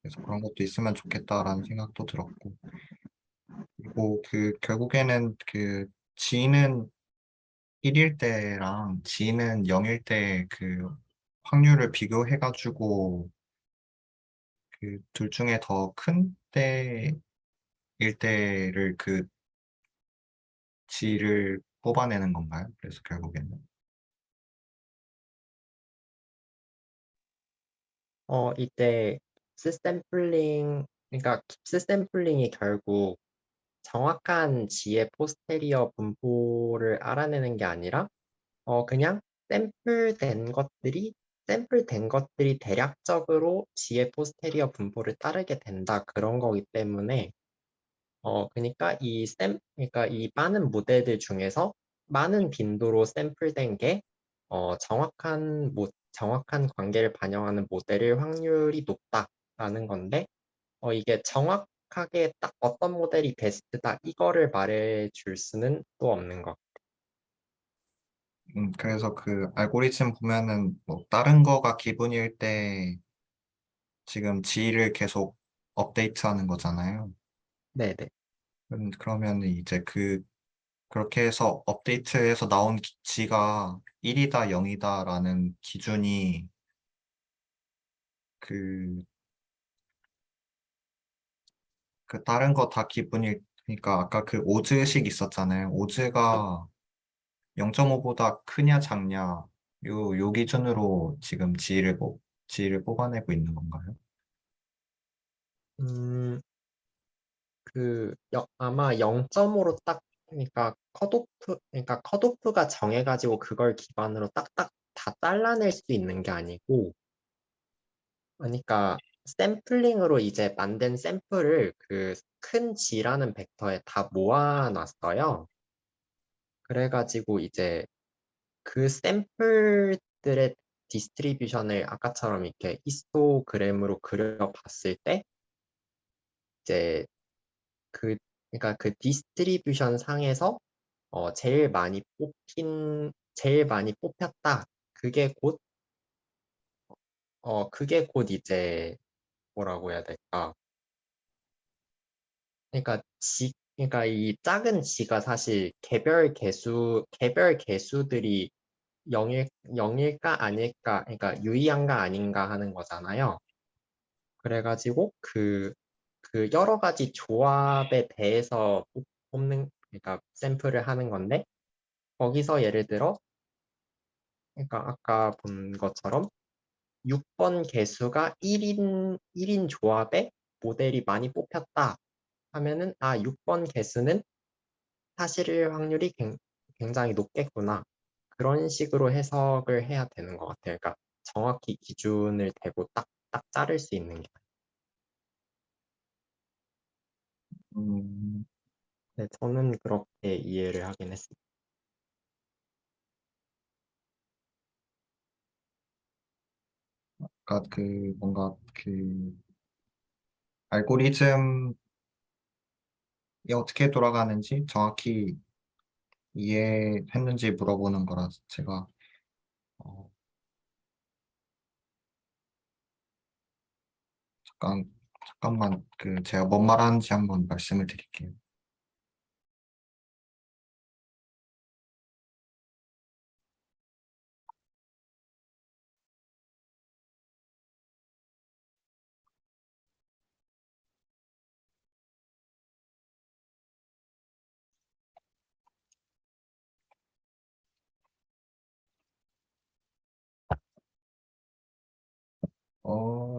그래서 그런 것도 있으면 좋겠다라는 생각도 들었고 그리고 결국에는 G는 1일 때랑 G는 0일 때 확률을 비교해가지고 그 둘 중에 더 큰 때일 때를 G를 뽑아내는 건가요? 그래서 결국에는 이때 그러니까 깁스 샘플링이 결국 정확한 G의 포스테리어 분포를 알아내는 게 아니라 그냥 샘플된 것들이 대략적으로 G의 포스테리어 분포를 따르게 된다 그런 거기 때문에 그러니까 이 많은 모델들 중에서 많은 빈도로 샘플된 게 정확한 관계를 반영하는 모델일 확률이 높다라는 건데 이게 정확하게 딱 어떤 모델이 베스트다 이거를 말해줄 수는 또 없는 것. 그래서 그 알고리즘 보면은 뭐 다른 거가 기본일 때 지금 G를 계속 업데이트하는 거잖아요. 네네. 그러면 이제 그렇게 해서 업데이트해서 나온 G가 1이다 0이다라는 기준이 그 다른 거 다 그러니까 아까 그 오즈식 있었잖아요. 오즈가 0.5보다 크냐 작냐 요 기준으로 지금 G를 뽑아내고 있는 건가요? 음, 아마 0.5로 그러니까 컷오프가 정해가지고 그걸 기반으로 딱딱 다 잘라낼 수 있는 게 아니고, 그러니까 샘플링으로 이제 만든 샘플을 그 큰 G라는 벡터에 다 모아놨어요. 그래가지고 이제 그 샘플들의 디스트리뷰션을 아까처럼 이렇게 히스토그램으로 그려봤을 때 이제 그러니까 그 디스트리뷰션 상에서 제일 많이 뽑혔다. 그게 곧 이제 뭐라고 해야 될까? 그러니까 이 작은 G가 사실 개별 개수들이 0일까 아닐까, 그러니까 유의한가 아닌가 하는 거잖아요. 그래가지고 그 여러 가지 조합에 대해서 그러니까 샘플을 하는 건데, 거기서 예를 들어, 그러니까 아까 본 것처럼 6번 개수가 1인 조합에 모델이 많이 뽑혔다 하면은, 6번 개수는 사실일 확률이 굉장히 높겠구나. 그런 식으로 해석을 해야 되는 것 같아요. 그러니까 정확히 기준을 대고 딱 자를 수 있는 게. 음, 네, 저는 그렇게 이해를 하긴 했습니다. 그러니까 그 뭔가 그 알고리즘이 어떻게 돌아가는지 정확히 이해했는지 물어보는 거라 제가 어, 잠깐만 그 제가 뭔 말하는지 한번 말씀을 드릴게요.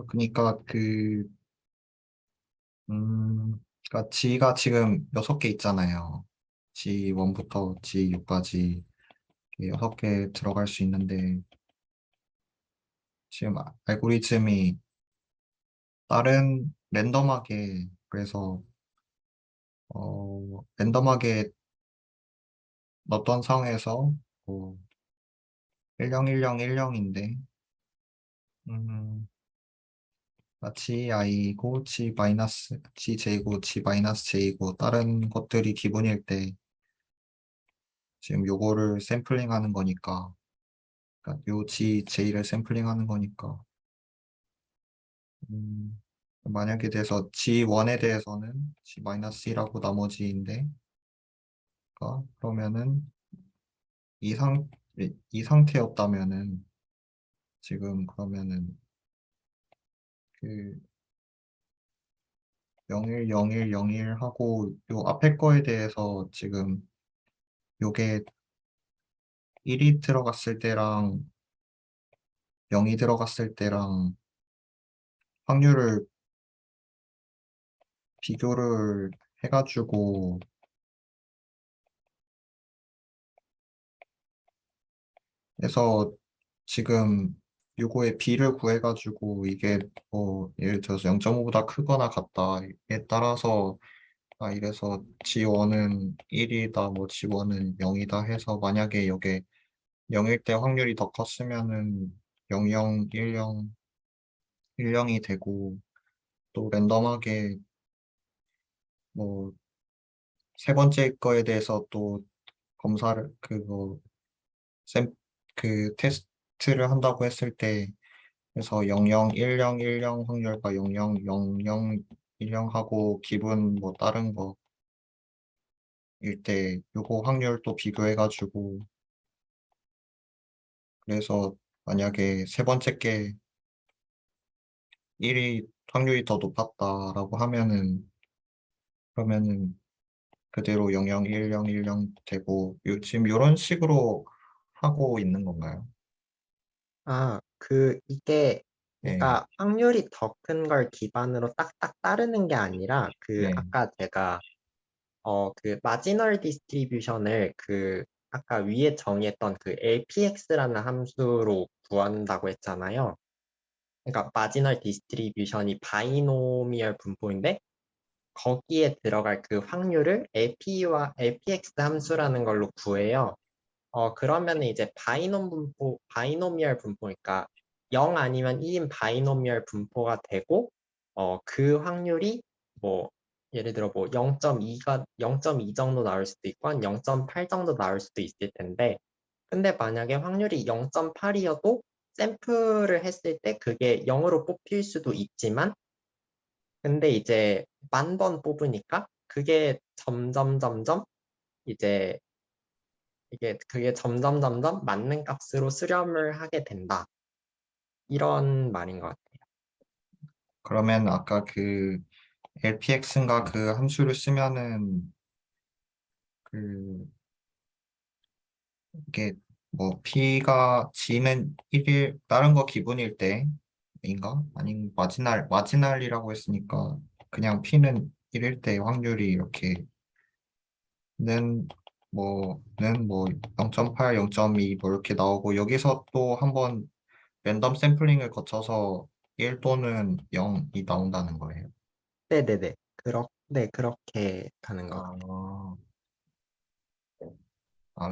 그러니까 그러니까 G가 지금 6개 있잖아요. G1부터 G6까지 6개 들어갈 수 있는데 지금 알고리즘이 다른 랜덤하게 그래서 랜덤하게 넣었던 상황에서 뭐 101010인데 Gi이고 Gj고 G-J고 다른 것들이 기본일 때 지금 요거를 샘플링하는 거니까 그러니까 요 G-J를 샘플링하는 거니까 만약에 대해서 G1에 대해서는 G-E라고 나머지인데 그러면은 이 이 상태였다면은 지금 그러면은 그 010101 하고 요 앞에 거에 대해서 지금 요게 1이 들어갔을 때랑 0이 들어갔을 때랑 확률을 비교를 해가지고 해서 지금 요거의 B를 구해가지고 이게 뭐 예를 들어서 0.5보다 크거나 같다에 따라서 이래서 G1은 1이다 뭐 G1은 0이다 해서 만약에 이게 0일 때 확률이 더 컸으면은 00, 10, 10이 되고 또 랜덤하게 뭐 세 번째 거에 대해서 또 검사를 샘, 테스트를 한다고 했을 때 그래서 00, 10, 10 확률과 00, 00, 10 하고 기분 뭐 다른 거일 때 요거 확률 또 비교해가지고 그래서 만약에 세 번째 게 1이 확률이 더 높았다라고 하면은 그러면은 그대로 00, 10, 10 되고 지금 이런 식으로 하고 있는 건가요? 이게, 네, 그러니까 확률이 더 큰 걸 기반으로 딱딱 따르는 게 아니라, 네, 아까 제가, 그 마지널 디스트리뷰션을 아까 위에 정의했던 그 LPX라는 함수로 구한다고 했잖아요. 그러니까 마지널 디스트리뷰션이 바이노미얼 분포인데, 거기에 들어갈 그 확률을 LPX 함수라는 걸로 구해요. 그러면은 이제 바이노미얼 분포니까 0 아니면 2인 바이노미얼 분포가 되고, 그 확률이 뭐, 예를 들어 뭐 0.2 정도 나올 수도 있고, 한 0.8 정도 나올 수도 있을 텐데, 근데 만약에 확률이 0.8이어도 샘플을 했을 때 그게 0으로 뽑힐 수도 있지만, 근데 이제 10,000번 뽑으니까 그게 점점 이제 그게 점점 맞는 값으로 수렴을 하게 된다. 이런 말인 것 같아요. 그러면 아까 그 LPX인가 그 함수를 쓰면은 그 이게 뭐 P가 G는 1일 다른 거 기분일 때인가? 아닌 마지날이라고 했으니까 그냥 P는 1일 때 확률이 이렇게 는 뭐 0.8, 0.2 뭐 이렇게 나오고 여기서 또 한번 랜덤 샘플링을 거쳐서 1 또는 0이 나온다는 거예요. 네네네. 네, 그렇게 가는 것 같아요.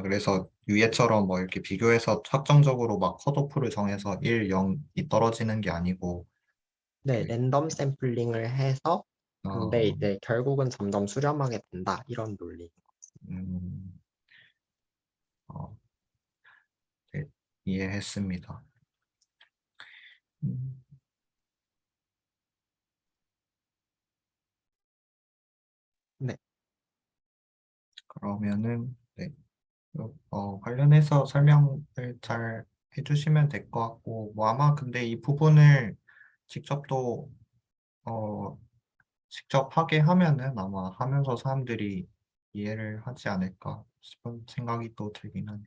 그래서 위에처럼 뭐 이렇게 비교해서 확정적으로 막 컷오프를 정해서 1, 0이 떨어지는 게 아니고, 네, 이렇게, 랜덤 샘플링을 해서 근데 어, 이제 결국은 점점 수렴하게 된다. 이런 논리. 음, 어, 네, 이해했습니다. 음, 네. 그러면은, 네, 관련해서 설명을 잘 해주시면 될 것 같고, 뭐 아마 근데 이 부분을 직접 또, 어, 직접 하게 하면은 아마 하면서 사람들이 이해를 하지 않을까 싶은 생각이 또 들긴 하네요.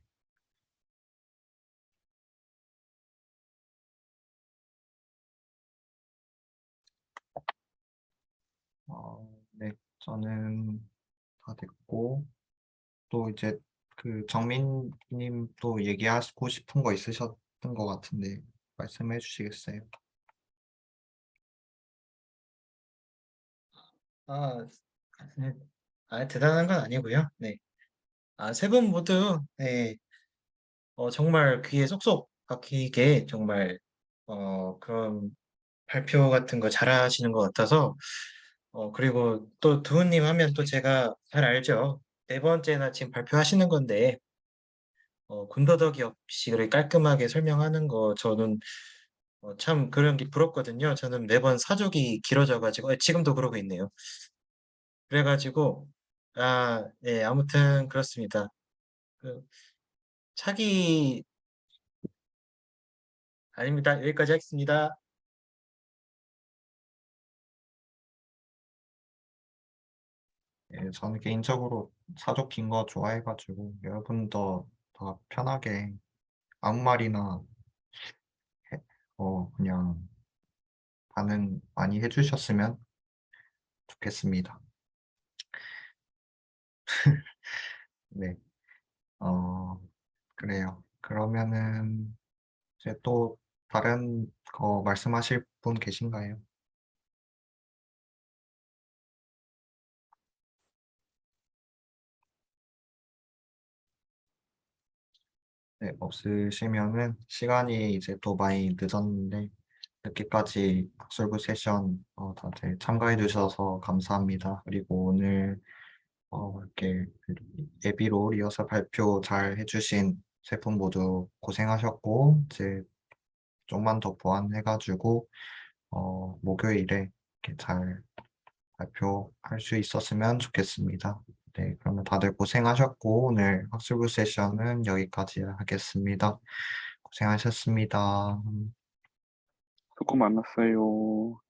네, 저는 다 됐고, 또 이제 그 정민님 또 얘기하고 싶은 거 있으셨던 것 같은데, 말씀해 주시겠어요? 아, 네. 대단한 건 아니고요. 네. 세 분 모두 네, 정말 귀에 쏙쏙 박히게 정말 그런 발표 같은 거 잘하시는 것 같아서 그리고 또 두훈님 하면 또 제가 잘 알죠. 네 번째나 지금 발표하시는 건데 군더더기 없이 그렇게 깔끔하게 설명하는 거 저는 참 그런 게 부럽거든요. 저는 매번 사족이 길어져가지고 지금도 그러고 있네요. 그래가지고 네, 아무튼 그렇습니다. 그 차기 아닙니다. 여기까지 하겠습니다. 예, 저는 개인적으로 사족 긴 거 좋아해가지고, 여러분도 더 편하게 아무 말이나 그냥 반응 많이 해주셨으면 좋겠습니다. 네, 어, 그래요. 그러면은 이제 또 다른 거 말씀하실 분 계신가요? 네, 없으시면은 시간이 이제 또 많이 늦었는데 늦게까지 학술부 세션 다들 참가해 주셔서 감사합니다. 그리고 오늘 이렇게 예비로 리허설 발표 잘 해주신 세 분 모두 고생하셨고 이제 좀만 더 보완해가지고 목요일에 이렇게 잘 발표할 수 있었으면 좋겠습니다. 네, 그러면 다들 고생하셨고 오늘 학술부 세션은 여기까지 하겠습니다. 고생하셨습니다. 수고 많았어요.